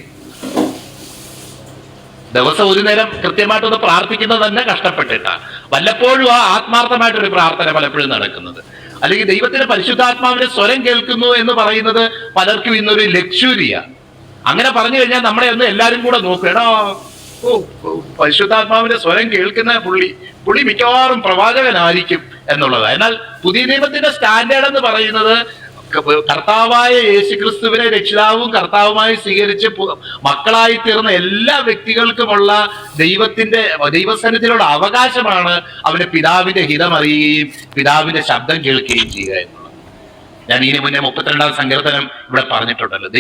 ദിവസം ഒരു നേരം കൃത്യമായിട്ടൊന്ന് പ്രാർത്ഥിക്കുന്നത് തന്നെ കഷ്ടപ്പെട്ടിട്ടാണ്. വല്ലപ്പോഴും ആ ആത്മാർത്ഥമായിട്ടൊരു പ്രാർത്ഥന പലപ്പോഴും നടക്കുന്നത്. അല്ലെങ്കിൽ ദൈവത്തിന്റെ പരിശുദ്ധാത്മാവിന്റെ സ്വരം കേൾക്കുന്നു എന്ന് പറയുന്നത് പലർക്കും ഇന്നൊരു ലക്ഷ്വറിയാണ്. അങ്ങനെ പറഞ്ഞു കഴിഞ്ഞാൽ നമ്മളെ ഒന്ന് എല്ലാവരും കൂടെ നോക്കും, എടാ പരിശുദ്ധാത്മാവിന്റെ സ്വരം കേൾക്കുന്ന പുള്ളി മിക്കവാറും പ്രവാചകനായിരിക്കും എന്നുള്ളതാണ്. എന്നാൽ പുതിയ നിയമത്തിന്റെ സ്റ്റാൻഡേർഡ് എന്ന് പറയുന്നത് കർത്താവായ യേശുക്രിസ്തുവിനെ രക്ഷിതാവും കർത്താവുമായി സ്വീകരിച്ച് മക്കളായി തീർന്ന എല്ലാ വ്യക്തികൾക്കുമുള്ള ദൈവസന്നിധിയിലുള്ള അവകാശമാണ് അവന്റെ പിതാവിന്റെ ഹിതം അറിയുകയും പിതാവിന്റെ ശബ്ദം കേൾക്കുകയും ചെയ്യുക എന്നുള്ളത്. ഞാൻ ഇതിനു മുന്നേ 32-ാം സങ്കീർത്തനം ഇവിടെ പറഞ്ഞിട്ടുണ്ടല്ലോ.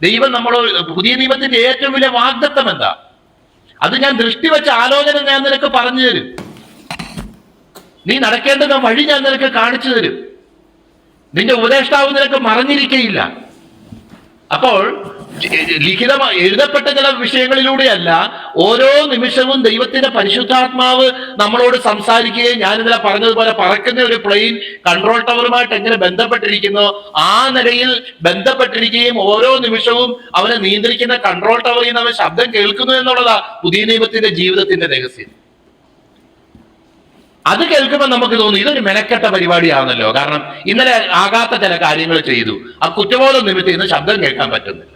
ദൈവം നമ്മളോട് പുതിയ നിയമത്തിന്റെ ഏറ്റവും വലിയ വാഗ്ദത്തം എന്താ? അത് ഞാൻ ദൃഷ്ടി വെച്ച ആലോചന ഞാൻ നിനക്ക് പറഞ്ഞു തരും. നീ നടക്കേണ്ടുന്ന വഴി ഞാൻ നിനക്ക് കാണിച്ചു തരും. നിന്റെ ഉപദേഷ്ടാവ് നിനക്ക് മറഞ്ഞിരിക്കയില്ല. അപ്പോൾ എഴുതപ്പെട്ട ചില വിഷയങ്ങളിലൂടെയല്ല, ഓരോ നിമിഷവും ദൈവത്തിന്റെ പരിശുദ്ധാത്മാവ് നമ്മളോട് സംസാരിക്കുകയും, ഞാനിന്നലെ പറഞ്ഞതുപോലെ പറക്കുന്ന ഒരു പ്ലെയിൻ കൺട്രോൾ ടവറുമായിട്ട് എങ്ങനെ ബന്ധപ്പെട്ടിരിക്കുന്നോ ആ നിലയിൽ ബന്ധപ്പെട്ടിരിക്കുകയും ഓരോ നിമിഷവും അവനെ നിയന്ത്രിക്കുന്ന കൺട്രോൾ ടവറിൽ നിന്ന് അവൻ ശബ്ദം കേൾക്കുന്നു എന്നുള്ളതാ പുതിയ നിയമത്തിന്റെ ജീവിതത്തിന്റെ രഹസ്യം. അത് കേൾക്കുമ്പോൾ നമുക്ക് തോന്നും ഇതൊരു മെനക്കെട്ട പരിപാടിയാണല്ലോ. കാരണം ഇന്നലെ ആകാത്ത ചില കാര്യങ്ങൾ ചെയ്തു, ആ കുറ്റബോധം നിമിത്തം ഇന്ന് ശബ്ദം കേൾക്കാൻ പറ്റുന്നില്ല.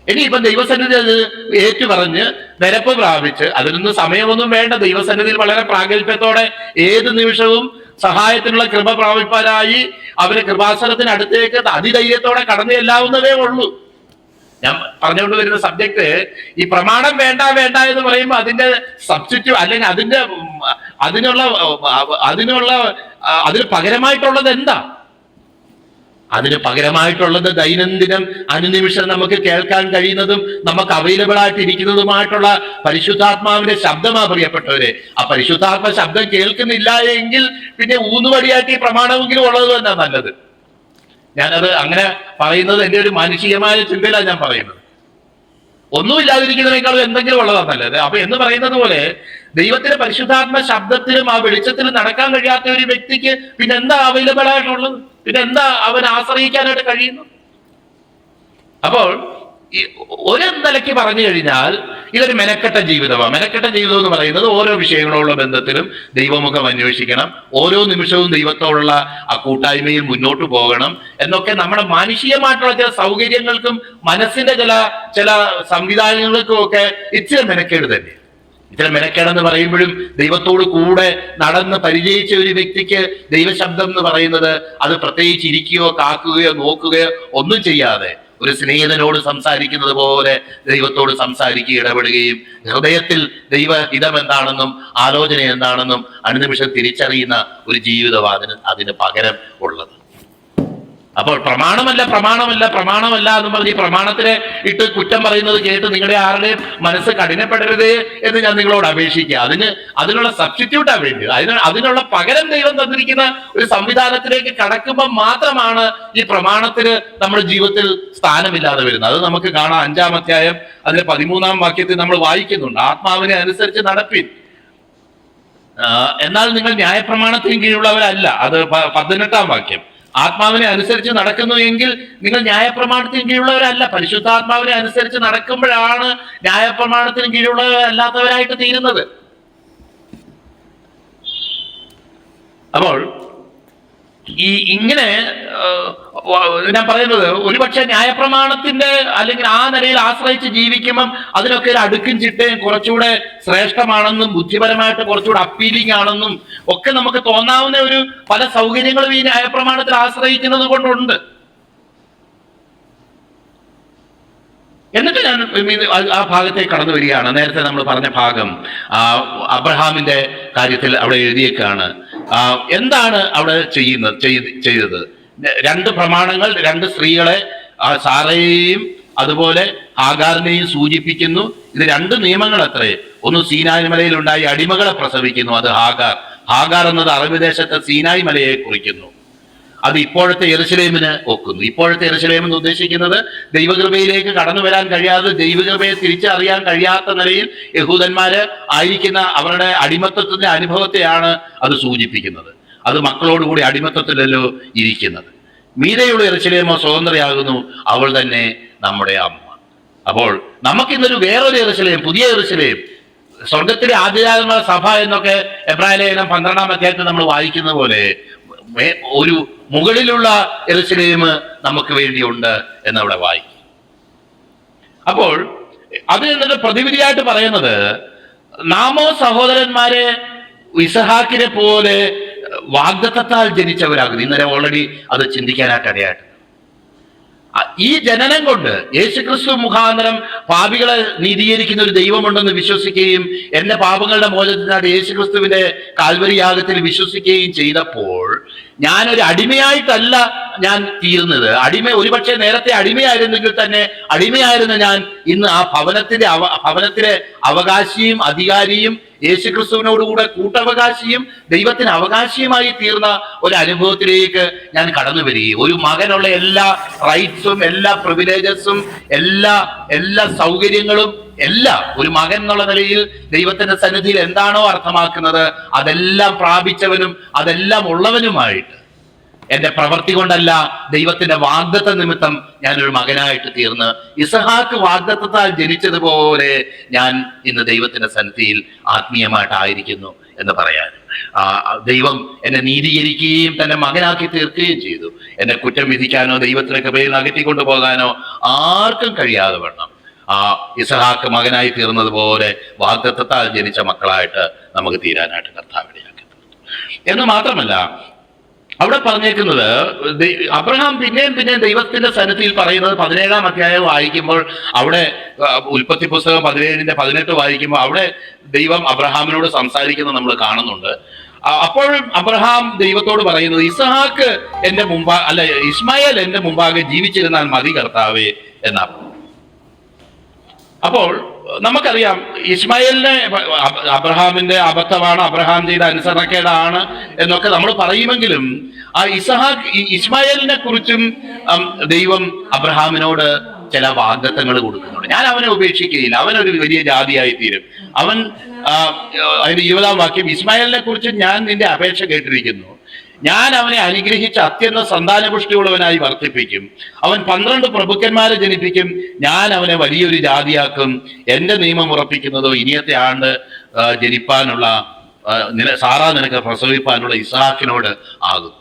ഇനിയിപ്പം ദൈവസന്നിധി അത് ഏറ്റുപറഞ്ഞ് നിരപ്പ് പ്രാപിച്ച് അതിനൊന്നും സമയമൊന്നും വേണ്ട. ദൈവസന്നിധിയിൽ വളരെ പ്രാഗൽഭ്യത്തോടെ ഏത് നിമിഷവും സഹായത്തിനുള്ള കൃപ പ്രാപിപ്പാനായി അവരെ കൃപാസനത്തിന് അടുത്തേക്ക് അതിധൈര്യത്തോടെ കടന്നു ചെല്ലാവുന്നതേ ഉള്ളൂ. ഞാൻ പറഞ്ഞുകൊണ്ട് വരുന്ന സബ്ജക്ട് ഈ പ്രമാണം വേണ്ട എന്ന് പറയുമ്പോൾ അതിന്റെ സബ്സ്റ്റിറ്റ്യൂട്ട് അല്ലെങ്കിൽ അതിന് പകരമായിട്ടുള്ളത് എന്താ? അതിന് പകരമായിട്ടുള്ളത് ദൈനംദിനം അനുനിമിഷം നമുക്ക് കേൾക്കാൻ കഴിയുന്നതും നമുക്ക് അവൈലബിൾ ആയിട്ട് ഇരിക്കുന്നതുമായിട്ടുള്ള പരിശുദ്ധാത്മാവിന്റെ ശബ്ദമാ പ്രിയപ്പെട്ടവരെ. ആ പരിശുദ്ധാത്മ ശബ്ദം കേൾക്കുന്നില്ല എങ്കിൽ പിന്നെ ഊന്നുവടിയായിട്ട് ഈ പ്രമാണമെങ്കിലും ഉള്ളത് തന്നെ നല്ലത്. ഞാനത് അങ്ങനെ പറയുന്നത് എൻ്റെ ഒരു മാനുഷികമായ ചിന്തയിലാണ് ഞാൻ പറയുന്നത്. ഒന്നുമില്ലാതിരിക്കുന്നതിനേക്കാളും എന്തെങ്കിലും ഉള്ളതാണ് നല്ലത്. അപ്പൊ എന്ന് പറയുന്നത് പോലെ ദൈവത്തിന്റെ പരിശുദ്ധാത്മ ശബ്ദത്തിലും ആ വെളിച്ചത്തിലും നടക്കാൻ കഴിയാത്ത ഒരു വ്യക്തിക്ക് പിന്നെ എന്താ അവൈലബിൾ ആയിട്ടുള്ളത്? പിന്നെ എന്താ അവൻ ആശ്രയിക്കാനായിട്ട് കഴിയുന്നു? അപ്പോൾ ഒരു നിലയ്ക്ക് പറഞ്ഞു കഴിഞ്ഞാൽ ഇതൊരു മെനക്കെട്ട ജീവിതമാണ്. മെനക്കെട്ട ജീവിതം എന്ന് പറയുന്നത് ഓരോ വിഷയങ്ങളോടുള്ള ബന്ധത്തിലും ദൈവമുഖം അന്വേഷിക്കണം, ഓരോ നിമിഷവും ദൈവത്തോടുള്ള ആ കൂട്ടായ്മയിൽ മുന്നോട്ട് പോകണം എന്നൊക്കെ നമ്മുടെ മാനുഷികമായിട്ടുള്ള ചില സൗകര്യങ്ങൾക്കും മനസ്സിന്റെ ചില സംവിധാനങ്ങൾക്കും ഒക്കെ ഇച്ചിരി മെനക്കേട് തന്നെ. ഇത്തരം മെനക്കേടെന്ന് പറയുമ്പോഴും ദൈവത്തോട് കൂടെ നടന്ന് പരിചയിച്ച ഒരു വ്യക്തിക്ക് ദൈവശബ്ദം എന്ന് പറയുന്നത് അത് പ്രത്യേകിച്ച് ഇരിക്കുകയോ കാക്കുകയോ നോക്കുകയോ ഒന്നും ചെയ്യാതെ ഒരു സ്നേഹിതനോട് സംസാരിക്കുന്നത് പോലെ ദൈവത്തോട് സംസാരിക്കുകയും ഇടപെടുകയും ഹൃദയത്തിൽ ദൈവഹിതം എന്താണെന്നും ആലോചന എന്താണെന്നും അനുനിമിഷം തിരിച്ചറിയുന്ന ഒരു ജീവിതമാണ് അതിന് പകരം ഉള്ളത്. അപ്പോൾ പ്രമാണമല്ല എന്ന് പറഞ്ഞ് പ്രമാണത്തിനെ ഇട്ട് കുറ്റം പറയുന്നത് കേട്ട് നിങ്ങളുടെ ആരുടെയും മനസ്സ് കഠിനപ്പെടരുത് എന്ന് ഞാൻ നിങ്ങളോട് അപേക്ഷിക്കുക. അതിനുള്ള സബ്സ്റ്റിറ്റ്യൂട്ടാ വേണ്ടി, അതിനുള്ള പകരം ദൈവം തന്നിരിക്കുന്ന ഒരു സംവിധാനത്തിലേക്ക് കടക്കുമ്പോൾ മാത്രമാണ് ഈ പ്രമാണത്തിന് നമ്മുടെ ജീവിതത്തിൽ സ്ഥാനമില്ലാതെ വരുന്നത്. അത് നമുക്ക് കാണാം. 5-ാം അധ്യായം അതിലെ 13-ാം വാക്യത്തിൽ നമ്മൾ വായിക്കുന്നുണ്ട്, ആത്മാവിനെ അനുസരിച്ച് നടപ്പിൻ, എന്നാൽ നിങ്ങൾ ന്യായപ്രമാണത്തിന് കീഴുള്ളവരല്ല. അത് 18-ാം വാക്യം. ആത്മാവിനെ അനുസരിച്ച് നടക്കുന്നു എങ്കിൽ നിങ്ങൾ ന്യായപ്രമാണത്തിന് കീഴുള്ളവരല്ല. പരിശുദ്ധാത്മാവിനെ അനുസരിച്ച് നടക്കുമ്പോഴാണ് ന്യായപ്രമാണത്തിന് കീഴുള്ളവരല്ലാത്തവരായിട്ട് തീരുന്നത്. അപ്പോൾ ഇങ്ങനെ ഞാൻ പറയുന്നത് ഒരുപക്ഷെ ന്യായപ്രമാണത്തിന്റെ അല്ലെങ്കിൽ ആ നിലയിൽ ആശ്രയിച്ച് ജീവിക്കുമ്പം അതിനൊക്കെ ഒരു അടുക്കും ചിട്ടയും കുറച്ചുകൂടെ ശ്രേഷ്ഠമാണെന്നും ബുദ്ധിപരമായിട്ട് കുറച്ചുകൂടെ അപ്പീലിംഗ് ആണെന്നും ഒക്കെ നമുക്ക് തോന്നാവുന്ന ഒരു പല സൗകര്യങ്ങളും ഈ ന്യായപ്രമാണത്തിൽ ആശ്രയിക്കുന്നത് കൊണ്ടുണ്ട്. എന്നിട്ട് ഞാൻ ആ ഭാഗത്തേക്ക് കടന്നു വരികയാണ്. നേരത്തെ നമ്മൾ പറഞ്ഞ ഭാഗം അബ്രഹാമിന്റെ കാര്യത്തിൽ അവിടെ എഴുതിയേക്കാണ്. എന്താണ് അവിടെ ചെയ്തത്? രണ്ട് പ്രമാണങ്ങൾ, രണ്ട് സ്ത്രീകളെ, സാറയെയും അതുപോലെ ഹാഗാറിനെയും സൂചിപ്പിക്കുന്നു. ഇത് രണ്ട് നിയമങ്ങൾ അത്രേ. ഒന്ന് സീനായ് മലയിൽ ഉണ്ടായി അടിമകളെ പ്രസവിക്കുന്നു, അത് ഹാഗാർ എന്നത് അറബ് ദേശത്തെ സീനായ് മലയെ കുറിക്കുന്നു. അത് ഇപ്പോഴത്തെ യെരുശലേമിന് ഒക്കുന്നു. ഇപ്പോഴത്തെ യെരുശലേം എന്ന് ഉദ്ദേശിക്കുന്നത് ദൈവകൃപയിലേക്ക് കടന്നു വരാൻ കഴിയാതെ, ദൈവകൃപയെ തിരിച്ചറിയാൻ കഴിയാത്ത നിലയിൽ യഹൂദന്മാര് ആയിരിക്കുന്ന അവരുടെ അടിമത്തത്തിന്റെ അനുഭവത്തെയാണ് അത് സൂചിപ്പിക്കുന്നത്. അത് മക്കളോടുകൂടി അടിമത്തത്തിലല്ലോ ഇരിക്കുന്നത്. മീതെയുള്ള യെരുശലേമോ സ്വതന്ത്രയാകുന്നു, അവൾ തന്നെ നമ്മുടെ അമ്മ. അപ്പോൾ നമുക്കിന്നൊരു വേറൊരു യെരുശലേം, പുതിയ യെരുശലേം, സ്വർഗത്തിലെ ആദ്യജാതന്മാർ സഭ എന്നൊക്കെ എബ്രായ ലേഖനം 12-ാം അധ്യായത്തിൽ നമ്മൾ വായിക്കുന്ന പോലെ ഒരു മുകളിലുള്ള യെരുശലേം നമുക്ക് വേണ്ടിയുണ്ട് എന്നവിടെ വായിക്കും. അപ്പോൾ അത് എന്നിട്ട് പ്രതിവിധിയായിട്ട് പറയുന്നത്, നാമോ സഹോദരന്മാരെ ഇസഹാക്കിനെ പോലെ വാഗ്ദത്തത്താൽ ജനിച്ചവരാകുന്നു. ഇന്നലെ ഓൾറെഡി അത് ചിന്തിക്കാനായിട്ട് ഇടയായിട്ട് ഈ ജനനം കൊണ്ട് യേശുക്രിസ്തു മുഖാന്തരം പാപികളെ നീതീകരിക്കുന്ന ഒരു ദൈവമുണ്ടെന്ന് വിശ്വസിക്കുകയും എന്റെ പാപങ്ങളുടെ മോചനത്തിനായിട്ട് യേശുക്രിസ്തുവിന്റെ കാൽവരി യാഗത്തിൽ വിശ്വസിക്കുകയും ചെയ്തപ്പോൾ ഞാനൊരു അടിമയായിട്ടല്ല ഞാൻ തീരുന്നത്. ഒരുപക്ഷെ നേരത്തെ അടിമയായിരുന്നെങ്കിൽ തന്നെ അടിമയായിരുന്ന ഞാൻ ഇന്ന് ആ ഭവനത്തിലെ അവകാശിയും അധികാരിയും യേശുക്രിസ്തുവിനോടുകൂടെ കൂട്ടവകാശിയും ദൈവത്തിന് അവകാശിയുമായി തീർന്ന ഒരു അനുഭവത്തിലേക്ക് ഞാൻ കടന്നു വരികയും ഒരു മകനുള്ള എല്ലാ റൈറ്റ്സും എല്ലാ പ്രിവിലേജസും എല്ലാ സൗകര്യങ്ങളും എല്ലാം ഒരു മകൻ എന്നുള്ള നിലയിൽ ദൈവത്തിന്റെ സന്നിധിയിൽ എന്താണോ അർത്ഥമാക്കുന്നത് അതെല്ലാം പ്രാപിച്ചവനും അതെല്ലാം ഉള്ളവനുമായിട്ട് എന്റെ പ്രവൃത്തി കൊണ്ടല്ല, ദൈവത്തിന്റെ വാഗ്ദത്ത നിമിത്തം ഞാനൊരു മകനായിട്ട് തീർന്ന് ഇസഹാക്ക് വാഗ്ദത്തത്താൽ ജനിച്ചതുപോലെ ഞാൻ ഇന്ന് ദൈവത്തിന്റെ സന്നിധിയിൽ ആത്മീയമായിട്ടായിരിക്കുന്നു എന്ന് പറയാൻ ദൈവം എന്നെ നീതീകരിക്കുകയും തന്നെ മകനാക്കി തീർക്കുകയും ചെയ്തു. എന്നെ കുറ്റം വിധിക്കാനോ ദൈവത്തിന്റെ കൃപയിൽ അകറ്റിക്കൊണ്ടു പോകാനോ ആർക്കും കഴിയാതെ വണ്ണം ഇസഹാക്ക് മകനായി തീർന്നതുപോലെ വാഗ്ദത്തത്താൽ ജനിച്ച മക്കളായിട്ട് നമുക്ക് തീരാനായിട്ട് കർത്താവിനെയാക്കി തീർത്തു. എന്ന് മാത്രമല്ല അവിടെ പറഞ്ഞേക്കുന്നത്, അബ്രഹാം പിന്നെയും ദൈവത്തിന്റെ സന്നിധിയിൽ പറയുന്നത് 17-ാം അധ്യായം വായിക്കുമ്പോൾ, അവിടെ ഉൽപ്പത്തി പുസ്തകം 17-ന്റെ 18 വായിക്കുമ്പോൾ അവിടെ ദൈവം അബ്രഹാമിനോട് സംസാരിക്കുന്നത് നമ്മൾ കാണുന്നുണ്ട്. അപ്പോഴും അബ്രഹാം ദൈവത്തോട് പറയുന്നത്, ഇസഹാക്ക് ഇസ്മായേൽ എന്റെ മുമ്പാകെ ജീവിച്ചിരുന്നാൽ മതി കർത്താവേ എന്നാ. അപ്പോൾ നമുക്കറിയാം ഇസ്മായേലിനെ അബ്രഹാമിന്റെ അബദ്ധമാണ്, അബ്രഹാം ചെയ്ത അനുസരണക്കേടാണ് എന്നൊക്കെ നമ്മൾ പറയുമെങ്കിലും ഇസ്മായേലിനെ കുറിച്ചും ദൈവം അബ്രഹാമിനോട് ചില വാഗ്ദത്തങ്ങൾ കൊടുക്കുന്നുണ്ട്. ഞാൻ അവനെ ഉപേക്ഷിക്കുകയില്ല, അവനൊരു വലിയ ജാതിയായി തീരും. അതിന്റെ 20-ാം വാക്യം, ഇസ്മായേലിനെ കുറിച്ച് ഞാൻ നിന്റെ അപേക്ഷ കേട്ടിരിക്കുന്നു, ഞാൻ അവനെ അനുഗ്രഹിച്ച് അത്യന്ത സന്താനപുഷ്ടിയുള്ളവനായി വർദ്ധിപ്പിക്കും, അവൻ 12 പ്രഭുക്കന്മാരെ ജനിപ്പിക്കും, ഞാൻ അവനെ വലിയൊരു ജാതിയാക്കും, എന്റെ നിയമം ഉറപ്പിക്കുന്നതോ ഇനിയത്തെ ആണ്ട് ജനിപ്പാനുള്ള സാറാ നിനക്ക് പ്രസവിപ്പാനുള്ള ഇസ്ഹാക്കിനോട് ആകും.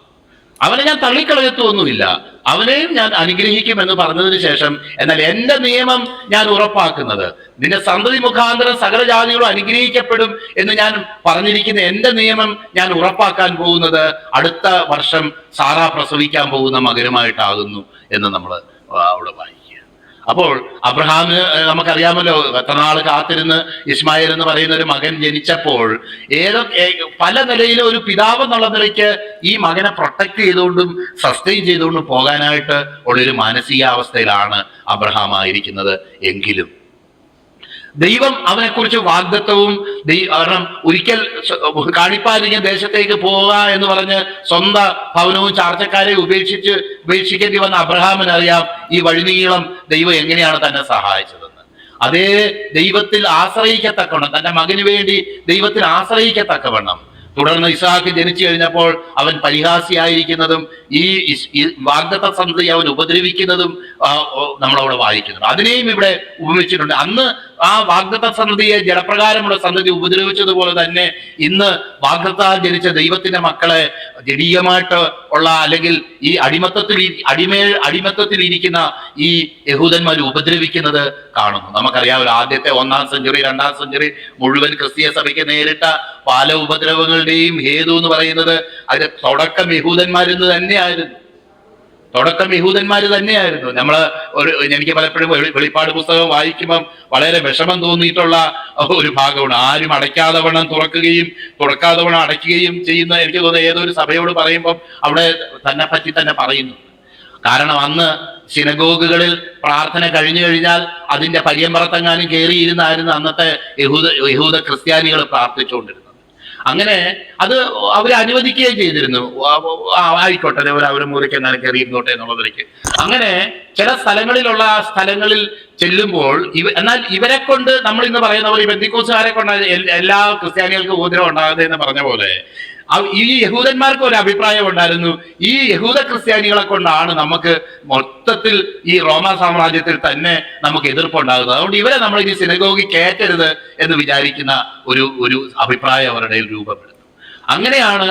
അവനെ ഞാൻ തള്ളിക്കളയത്തൊന്നുമില്ല, അവനെയും ഞാൻ അനുഗ്രഹിക്കും എന്ന് പറഞ്ഞതിന് ശേഷം, എന്നാൽ എന്റെ നിയമം ഞാൻ ഉറപ്പാക്കുന്നത് നിന്റെ സന്തതി മുഖാന്തരം സകല ജാതികളും അനുഗ്രഹിക്കപ്പെടും എന്ന് ഞാൻ പറഞ്ഞിരിക്കുന്ന എന്റെ നിയമം ഞാൻ ഉറപ്പാക്കാൻ പോകുന്നത് അടുത്ത വർഷം സാറാ പ്രസവിക്കാൻ പോകുന്ന മകനുമായിട്ടാകുന്നു എന്ന് നമ്മൾ അവിടെ വായിക്കുക. അപ്പോൾ അബ്രഹാമിന് നമുക്കറിയാമല്ലോ, എത്ര നാൾ കാത്തിരുന്ന് ഇസ്മായേൽ എന്ന് പറയുന്ന ഒരു മകൻ ജനിച്ചപ്പോൾ പല നിലയിലും ഒരു പിതാവ് എന്നുള്ള നിലയ്ക്ക് ഈ മകനെ പ്രൊട്ടക്ട് ചെയ്തുകൊണ്ടും സസ്റ്റെയിൻ ചെയ്തുകൊണ്ടും പോകാനായിട്ട് ഉള്ളൊരു മാനസികാവസ്ഥയിലാണ് അബ്രഹാം ആയിരിക്കുന്നത്. എങ്കിലും ദൈവം അവനെക്കുറിച്ച് വാഗ്ദത്തവും കാരണം ഒരിക്കൽ കാണിപ്പാനിരിക്കുന്ന ദേശത്തേക്ക് പോവുക എന്ന് പറഞ്ഞ് സ്വന്തം ഭവനവും ചാർച്ചക്കാരെ ഉപേക്ഷിക്കേണ്ടി വന്ന അബ്രഹാമിന് അറിയാം ഈ വഴിനീളം ദൈവം എങ്ങനെയാണ് തന്നെ സഹായിച്ചതെന്ന്. അതേ ദൈവത്തിൽ ആശ്രയിക്കത്തക്കവണ്ണം, തന്റെ മകന് വേണ്ടി ദൈവത്തിൽ ആശ്രയിക്കത്തക്കവണ്ണം തുടർന്ന് ഇസ്ഹാക്ക് ജനിച്ചു കഴിഞ്ഞപ്പോൾ അവൻ പരിഹാസിയായിരിക്കുന്നതും ഈ വാഗ്ദത്ത സന്തതി അവൻ ഉപദ്രവിക്കുന്നതും നമ്മളവിടെ വായിക്കുന്നുണ്ട്. അതിനെയും ഇവിടെ ഉപമിച്ചിട്ടുണ്ട്. അന്ന് ആ വാഗ്ദത്ത സന്തതിയെ ജഡപ്രകാരമുള്ള സന്തതി ഉപദ്രവിച്ചതുപോലെ തന്നെ ഇന്ന് വാഗ്ദത്താൽ ജനിച്ച ദൈവത്തിന്റെ മക്കളെ ജഡീയമായിട്ട് ഉള്ള അല്ലെങ്കിൽ ഈ അടിമത്തത്തിൽ ഇരിക്കുന്ന ഈ യഹൂദന്മാർ ഉപദ്രവിക്കുന്നത് കാണുന്നു. നമുക്കറിയാമല്ലോ, ആദ്യത്തെ 1-ാം സെഞ്ചുറി 2-ാം സെഞ്ചുറി മുഴുവൻ ക്രിസ്തീയ സഭയ്ക്ക് നേരിട്ട പല ഉപദ്രവങ്ങളുടെയും ഹേതു എന്ന് പറയുന്നത് അതിന്റെ തുടക്കം യഹൂദന്മാരെന്ന് തന്നെയായിരുന്നു. എനിക്ക് പലപ്പോഴും വെളിപ്പാട് പുസ്തകം വായിക്കുമ്പം വളരെ വിഷമം തോന്നിയിട്ടുള്ള ഒരു ഭാഗമാണ്. ആരും അടയ്ക്കാതെ വണ്ണം തുറക്കുകയും തുറക്കാതെ വണ്ണം അടയ്ക്കുകയും ചെയ്യുന്ന, എനിക്ക് തോന്നുന്നു ഏതൊരു സഭയോട് പറയുമ്പം അവിടെ തന്നെ പറ്റി തന്നെ പറയുന്നു. കാരണം അന്ന് സിനഗോഗുകളിൽ പ്രാർത്ഥന കഴിഞ്ഞു കഴിഞ്ഞാൽ അതിന്റെ പര്യമ്പറത്തെങ്ങാനും കയറിയിരുന്നായിരുന്നു അന്നത്തെ യഹൂദ ക്രിസ്ത്യാനികൾ പ്രാർത്ഥിച്ചുകൊണ്ടിരുന്നത്. അങ്ങനെ അത് അവരെ അനുവദിക്കുകയും ചെയ്തിരുന്നു. ആയിക്കോട്ടെ, അവർ മുറിക്കെങ്ങാനും കയറിയിരുന്നോട്ടെ എന്നുള്ളതിലേക്ക്. അങ്ങനെ ചില സ്ഥലങ്ങളിൽ ചെല്ലുമ്പോൾ എന്നാൽ ഇവരെ കൊണ്ട് നമ്മൾ ഇന്ന് പറയുന്ന പോലെ ഈ ബന്ധുക്കോസുകാരെ കൊണ്ട് എല്ലാ ക്രിസ്ത്യാനികൾക്കും ഉപദ്രവം ഉണ്ടാകുന്നത് എന്ന് പറഞ്ഞ പോലെ ഈ യഹൂദന്മാർക്ക് ഒരു അഭിപ്രായം ഉണ്ടായിരുന്നു, ഈ യഹൂദ ക്രിസ്ത്യാനികളെ കൊണ്ടാണ് നമുക്ക് മൊത്തത്തിൽ ഈ റോമ സാമ്രാജ്യത്തിൽ തന്നെ നമുക്ക് എതിർപ്പുണ്ടാകുന്നത്. അതുകൊണ്ട് ഇവരെ നമ്മൾ ഇനി സിനഗോഗിൽ കയറ്റരുത് എന്ന് വിചാരിക്കുന്ന ഒരു അഭിപ്രായം അവരുടെ രൂപപ്പെടുന്നു. അങ്ങനെയാണ്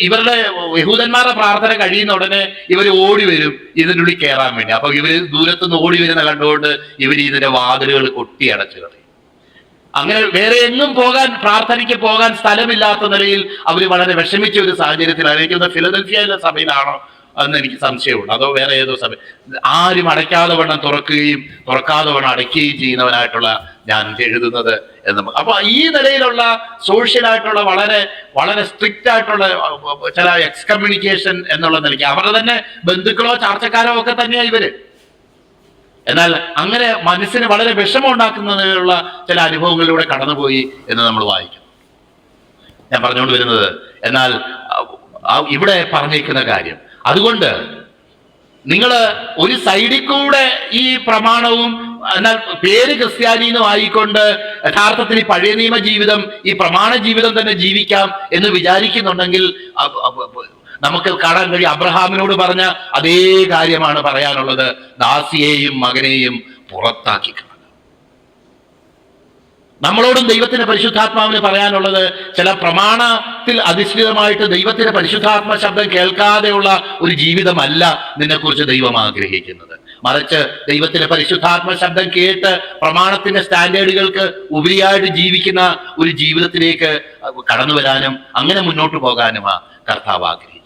ഇവരുടെ യഹൂദന്മാരുടെ പ്രാർത്ഥന കഴിയുന്ന ഉടനെ ഇവർ ഓടി വരും ഇതിനുള്ളിൽ കയറാൻ വേണ്ടി. അപ്പൊ ഇവര് ദൂരത്തുനിന്ന് ഓടി വരുന്ന കണ്ടുകൊണ്ട് ഇവർ ഇതിന്റെ വാതിലുകൾ കൊട്ടി അടച്ചു കളയും. അങ്ങനെ വേറെ എങ്ങും പ്രാർത്ഥനയ്ക്ക് പോകാൻ സ്ഥലമില്ലാത്ത നിലയിൽ അവർ വളരെ വിഷമിച്ച ഒരു സാഹചര്യത്തിലാണ്. എനിക്കൊന്ന് ഫിലദൽഫിയയിലെ സഭയിലാണോ എന്ന് എനിക്ക് സംശയമുണ്ട്, അതോ വേറെ ഏതോ സഭ. ആരും അടയ്ക്കാതെ വണ്ണം തുറക്കുകയും തുറക്കാതെ വണ്ണം അടയ്ക്കുകയും ചെയ്യുന്നവനായിട്ടുള്ള ഞാൻ എഴുതുന്നത് എന്ന്. അപ്പൊ ഈ നിലയിലുള്ള സോഷ്യലായിട്ടുള്ള വളരെ വളരെ സ്ട്രിക്റ്റ് ആയിട്ടുള്ള ചില എക്സ്കമ്മ്യൂണിക്കേഷൻ എന്നുള്ള നിലയ്ക്ക് അവരുടെ തന്നെ ബന്ധുക്കളോ ചാർച്ചക്കാരോ ഒക്കെ തന്നെയാണ് ഇവര്. എന്നാൽ അങ്ങനെ മനസ്സിന് വളരെ വിഷമം ഉണ്ടാക്കുന്നതിനുള്ള ചില അനുഭവങ്ങളിലൂടെ കടന്നുപോയി എന്ന് നമ്മൾ വായിക്കും. ഞാൻ പറഞ്ഞുകൊണ്ട് വരുന്നത്, എന്നാൽ ഇവിടെ പറഞ്ഞിരിക്കുന്ന കാര്യം, അതുകൊണ്ട് നിങ്ങൾ ഒരു സൈഡിൽ കൂടെ ഈ പ്രമാണവും എന്നാൽ പേര് ക്രിസ്ത്യാനിന്നും ആയിക്കൊണ്ട് യഥാർത്ഥത്തിൽ ഈ പഴയ നിയമ ജീവിതം ഈ പ്രമാണ ജീവിതം തന്നെ ജീവിക്കാം എന്ന് വിചാരിക്കുന്നുണ്ടെങ്കിൽ നമുക്ക് കാണാൻ കഴിയും അബ്രഹാമിനോട് പറഞ്ഞ അതേ കാര്യമാണ് പറയാനുള്ളത്. ദാസിയെയും മകനെയും പുറത്താക്കി കളഞ്ഞു. നമ്മളോടും ദൈവത്തിന്റെ പരിശുദ്ധാത്മാവിന് പറയാനുള്ളത്, ചില പ്രമാണത്തിൽ അധിഷ്ഠിതമായിട്ട് ദൈവത്തിന്റെ പരിശുദ്ധാത്മ ശബ്ദം കേൾക്കാതെയുള്ള ഒരു ജീവിതമല്ല നിന്നെക്കുറിച്ച് ദൈവം ആഗ്രഹിക്കുന്നത്. മറിച്ച് ദൈവത്തിന്റെ പരിശുദ്ധാത്മ ശബ്ദം കേട്ട് പ്രമാണത്തിന്റെ സ്റ്റാൻഡേർഡുകൾക്ക് ഉപരിയായിട്ട് ജീവിക്കുന്ന ഒരു ജീവിതത്തിലേക്ക് കടന്നു വരാനും അങ്ങനെ മുന്നോട്ട് പോകാനുമാ കർത്താവ് ആഗ്രഹിക്കുന്നത്.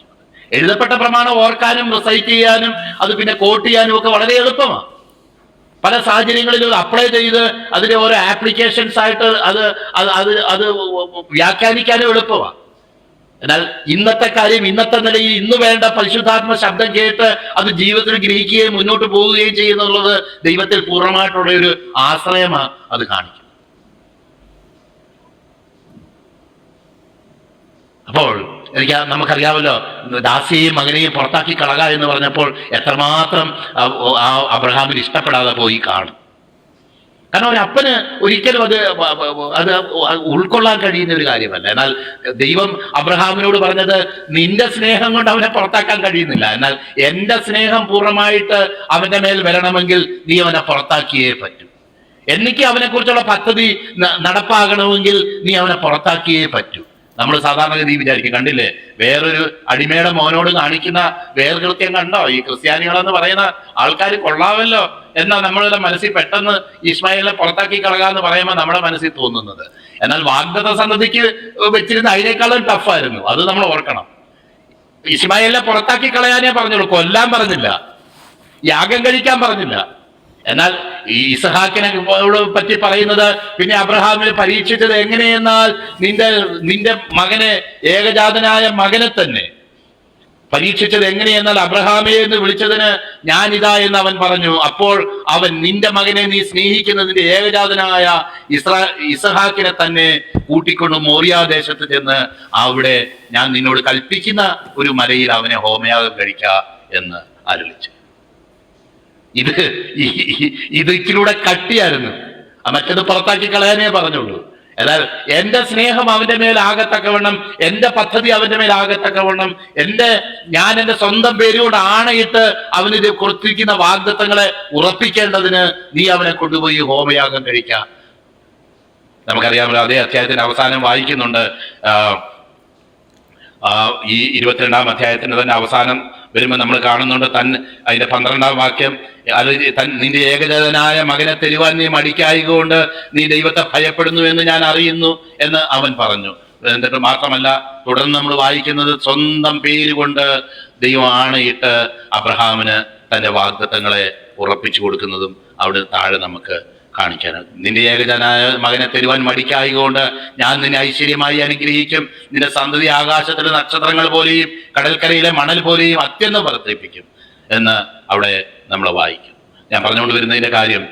എഴുതപ്പെട്ട പ്രമാണം ഓർക്കാനും റിസൈറ്റ് ചെയ്യാനും അത് പിന്നെ കോട്ട് ചെയ്യാനും ഒക്കെ വളരെ എളുപ്പമാണ്. പല സാഹചര്യങ്ങളിലും അപ്ലൈ ചെയ്ത് അതിന്റെ ഓരോ ആപ്ലിക്കേഷൻസ് ആയിട്ട് അത് വ്യാഖ്യാനിക്കാനും എളുപ്പമാണ്. എന്നാൽ ഇന്നത്തെ കാര്യം ഇന്നത്തെ നിലയിൽ ഇന്ന് വേണ്ട പരിശുദ്ധാത്മ ശബ്ദം കേട്ട് അത് ജീവിതത്തിൽ ഗ്രഹിക്കുകയും മുന്നോട്ട് പോവുകയും ചെയ്യുന്നുള്ളത് ദൈവത്തിൽ പൂർണ്ണമായിട്ടുള്ള ഒരു ആശ്രയമാണ് അത് കാണിക്കുന്നത്. അപ്പോൾ നമുക്കറിയാമല്ലോ, ദാസിയെയും മകനെയും പുറത്താക്കി കളക എന്ന് പറഞ്ഞപ്പോൾ എത്രമാത്രം അബ്രഹാമിന് ഇഷ്ടപ്പെടാതെ പോയി കാണും. കാരണം ഒരപ്പന് ഒരിക്കലും അത് ഉൾക്കൊള്ളാൻ കഴിയുന്ന ഒരു കാര്യമല്ല. എന്നാൽ ദൈവം അബ്രഹാമിനോട് പറഞ്ഞത്, നിന്റെ സ്നേഹം കൊണ്ട് അവനെ പുറത്താക്കാൻ കഴിയുന്നില്ല, എന്നാൽ എന്റെ സ്നേഹം പൂർണ്ണമായിട്ട് അവന്റെ മേൽ വരണമെങ്കിൽ നീ അവനെ പുറത്താക്കിയേ പറ്റൂ. എനിക്ക് അവനെ കുറിച്ചുള്ള പദ്ധതി നടപ്പാകണമെങ്കിൽ നീ അവനെ പുറത്താക്കിയേ പറ്റൂ. നമ്മൾ സാധാരണഗതി വിചാരിക്കും, കണ്ടില്ലേ വേറൊരു അടിമയുടെ മോനോട് കാണിക്കുന്ന വേർകൃത്യം കണ്ടോ, ഈ ക്രിസ്ത്യാനികളെന്ന് പറയുന്ന ആൾക്കാർ കൊള്ളാമല്ലോ എന്നാ നമ്മളുടെ മനസ്സിൽ പെട്ടെന്ന് ഇസ്മായിലിനെ പുറത്താക്കി കളകാന്ന് പറയുമ്പോൾ നമ്മുടെ മനസ്സിൽ തോന്നുന്നത്. എന്നാൽ വാഗ്ദത്ത സന്തതിക്ക് വെച്ചിരുന്ന അതിനേക്കാളും ടഫായിരുന്നു. അത് നമ്മൾ ഓർക്കണം. ഇസ്മായിലിനെ പുറത്താക്കി കളയാനേ പറഞ്ഞുള്ളൂ, കൊല്ലാൻ പറഞ്ഞില്ല, യാഗം കഴിക്കാൻ പറഞ്ഞില്ല. എന്നാൽ ഈ ഇസഹാക്കിനെ പറ്റി പറയുന്നത്, പിന്നെ അബ്രഹാമിനെ പരീക്ഷിച്ചത് എങ്ങനെയെന്നാൽ നിന്റെ മകനെ, ഏകജാതനായ മകനെ തന്നെ പരീക്ഷിച്ചത് എങ്ങനെയെന്നാൽ അബ്രഹാമേ എന്ന് വിളിച്ചതിന് ഞാനിതാ എന്ന് അവൻ പറഞ്ഞു. അപ്പോൾ അവൻ, നിന്റെ മകനെ നീ സ്നേഹിക്കുന്നതിന്റെ ഏകജാതനായ ഇസഹാക്കിനെ തന്നെ കൂട്ടിക്കൊണ്ട് മോറിയാദേശത്ത് ചെന്ന് അവിടെ ഞാൻ നിന്നോട് കൽപ്പിക്കുന്ന ഒരു മലയിൽ അവനെ ഹോമയാഗം കഴിക്ക എന്ന് അരുളിച്ചു. ഇത് ഇതിലൂടെ കട്ടിയായിരുന്നു. മറ്റത് പുറത്താക്കി കളയാനേ പറഞ്ഞുള്ളൂ. എന്നാൽ എന്റെ സ്നേഹം അവന്റെ മേലാകത്തക്കവണ്ണം, എന്റെ പദ്ധതി അവന്റെ മേലാകത്തക്കവണ്ണം, ഞാൻ എന്റെ സ്വന്തം പേരുകൊണ്ട് ആണയിട്ട് അവനിത് കൊടുത്തിരിക്കുന്ന വാഗ്ദത്തങ്ങളെ ഉറപ്പിക്കേണ്ടതിന് നീ അവനെ കൊണ്ടുപോയി ഹോമയാഗം കഴിക്കാം. നമുക്കറിയാമല്ലോ, അതേ അധ്യായത്തിന്റെ അവസാനം വായിക്കുന്നുണ്ട്. ഈ 22-ാം അധ്യായത്തിന്റെ തന്നെ അവസാനം വരുമ്പോൾ നമ്മൾ കാണുന്നുണ്ട്, അതിന്റെ 12-ാം വാക്യം, അത് നിന്റെ ഏകജാതനായ മകനെ തരുവാൻ നീ മടിക്കായകൊണ്ട് നീ ദൈവത്തെ ഭയപ്പെടുന്നു എന്ന് ഞാൻ അറിയുന്നു എന്ന് അവൻ പറഞ്ഞു. എന്നിട്ട് മാത്രമല്ല, തുടർന്ന് നമ്മൾ വായിക്കുന്നത് സ്വന്തം പേര് കൊണ്ട് ദൈവം ആണയിട്ട് അബ്രഹാമിന് തന്റെ വാഗ്ദത്തങ്ങളെ ഉറപ്പിച്ചു കൊടുക്കുന്നതും അവിടെ താഴെ നമുക്ക് കാണിക്കാനാണ്. നിന്റെ ഏകജനായ മകനെ തരുവാൻ മടിക്കായകൊണ്ട് ഞാൻ നിന്നെ ഐശ്വര്യമായി അനുഗ്രഹിക്കും, നിന്റെ സന്തതി ആകാശത്തിലെ നക്ഷത്രങ്ങൾ പോലെയും കടൽക്കരയിലെ മണൽ പോലെയും അത്യന്തം വർദ്ധിപ്പിക്കും എന്ന് അവിടെ നമ്മൾ വായിക്കും. ഞാൻ പറഞ്ഞുകൊണ്ട് വരുന്നതിന്റെ കാര്യം,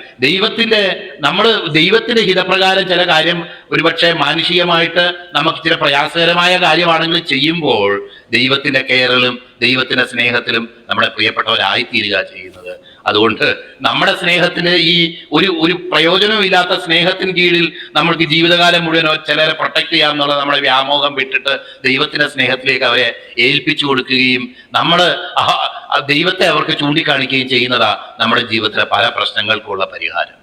ദൈവത്തിന്റെ ഹിതപ്രകാരം ചില കാര്യം ഒരുപക്ഷെ മാനുഷികമായിട്ട് നമുക്ക് ചില പ്രയാസകരമായ കാര്യമാണെങ്കിൽ ചെയ്യുമ്പോൾ ദൈവത്തിന്റെ കെയറിലും ദൈവത്തിന്റെ സ്നേഹത്തിലും നമ്മുടെ പ്രിയപ്പെട്ടവരായിത്തീരുക ചെയ്യുന്നത്. അതുകൊണ്ട് നമ്മുടെ സ്നേഹത്തിന് ഈ ഒരു പ്രയോജനവും ഇല്ലാത്ത സ്നേഹത്തിന് കീഴിൽ നമ്മൾക്ക് ജീവിതകാലം മുഴുവനോ ചിലരെ പ്രൊട്ടക്ട് ചെയ്യാമെന്നുള്ള നമ്മുടെ വ്യാമോഹം വിട്ടിട്ട് ദൈവത്തിന്റെ സ്നേഹത്തിലേക്ക് അവരെ ഏൽപ്പിച്ചു കൊടുക്കുകയും ദൈവത്തെ അവർക്ക് ചൂണ്ടിക്കാണിക്കുകയും ചെയ്യുന്നതാ നമ്മുടെ ജീവിതത്തിലെ പല പ്രശ്നങ്ങൾക്കുള്ള പരിഹാരം.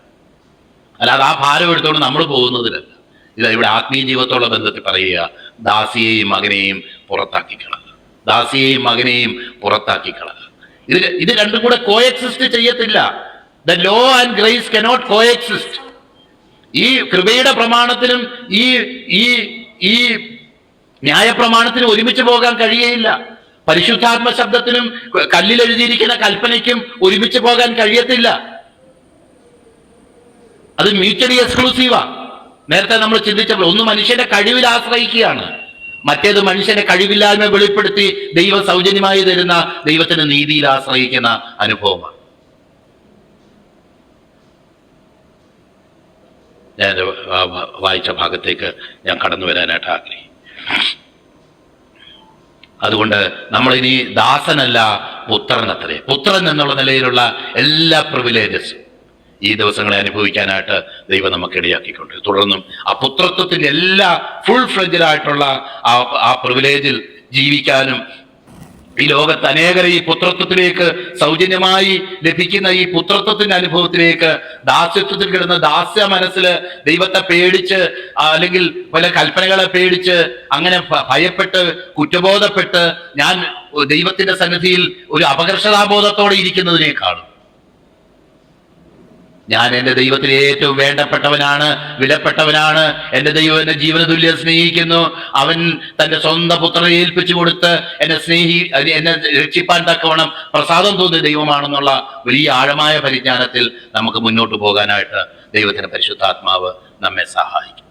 അല്ലാതെ ആ ഭാരം എടുത്തുകൊണ്ട് നമ്മൾ പോകുന്നതിലല്ല. ഇവിടെ ആത്മീയ ജീവിതത്തോടുള്ള ബന്ധത്തിൽ പറയുക, ദാസിയെയും മകനെയും പുറത്താക്കിക്കളക, ദാസിയെയും മകനെയും പുറത്താക്കിക്കളക. ഇത് രണ്ടും കൂടെ കോഎക്സിസ്റ്റ് ചെയ്യത്തില്ല. The law and grace cannot coexist. ഈ കൃപയുടെ പ്രമാണത്തിനും ഈ ന്യായപ്രമാണത്തിനും ഒരുമിച്ച് പോകാൻ കഴിയയില്ല. പരിശുദ്ധാത്മ ശബ്ദത്തിനും കല്ലിൽ എഴുതിയിരിക്കുന്ന കൽപ്പനയ്ക്കും ഒരുമിച്ച് പോകാൻ കഴിയത്തില്ല. അത് മ്യൂച്വലി എക്സ്ക്ലൂസീവാ. നേരത്തെ നമ്മൾ ചിന്തിച്ചപ്പോൾ ഒന്ന് മനുഷ്യന്റെ കഴിവിൽ ആശ്രയിക്കുകയാണ്, മറ്റേത് മനുഷ്യന്റെ കഴിവില്ലായ്മ വെളിപ്പെടുത്തി ദൈവം സൗജന്യമായി തരുന്ന ദൈവത്തിന്റെ നീതിയിൽ ആശ്രയിക്കുന്ന അനുഭവമാണ്. ഞാൻ വായിച്ച ഭാഗത്തേക്ക് ഞാൻ കടന്നു വരാനായിട്ട് ആഗ്രഹിക്കും. അതുകൊണ്ട് നമ്മളിനി ദാസനല്ല പുത്രനത്രേ. പുത്രൻ എന്നുള്ള നിലയിലുള്ള എല്ലാ പ്രിവിലേജസും ഈ ദിവസങ്ങളെ അനുഭവിക്കാനായിട്ട് ദൈവം നമുക്ക് ഇടയാക്കിക്കൊണ്ട് തുടർന്നും ആ പുത്രത്വത്തിന്റെ എല്ലാ ഫുൾ ഫ്ലെഡ്ജായിട്ടുള്ള ആ പ്രിവിലേജിൽ ജീവിക്കാനും ഈ ലോകത്ത് അനേകരെ ഈ പുത്രത്വത്തിലേക്ക് സൗജന്യമായി ലഭിക്കുന്ന ഈ പുത്രത്വത്തിന്റെ അനുഭവത്തിലേക്ക് ദാസ്യത്വത്തിൽ കിടന്ന ദാസ്യ മനസ്സില് ദൈവത്തെ പേടിച്ച് അല്ലെങ്കിൽ പല കൽപ്പനകളെ പേടിച്ച് അങ്ങനെ ഭയപ്പെട്ട് കുറ്റബോധപ്പെട്ട് ഞാൻ ദൈവത്തിന്റെ സന്നിധിയിൽ ഒരു അപകർഷതാബോധത്തോടെ ഇരിക്കുന്നതിനേക്കാളും ഞാൻ എൻ്റെ ദൈവത്തിന് ഏറ്റവും വേണ്ടപ്പെട്ടവനാണ്, വിലപ്പെട്ടവനാണ്, എൻ്റെ ദൈവം എന്നെ ജീവന തുല്യം സ്നേഹിക്കുന്നു, അവൻ തൻ്റെ സ്വന്തം പുത്രനെ ഏൽപ്പിച്ചു കൊടുത്ത് എന്നെ രക്ഷിപ്പാൻ തക്കവണ്ണം പ്രസാദം തോന്നിയ ദൈവമാണെന്നുള്ള വലിയ ആഴമായ പരിജ്ഞാനത്തിൽ നമുക്ക് മുന്നോട്ട് പോകാനായിട്ട് ദൈവത്തിന്റെ പരിശുദ്ധാത്മാവ് നമ്മെ സഹായിക്കും.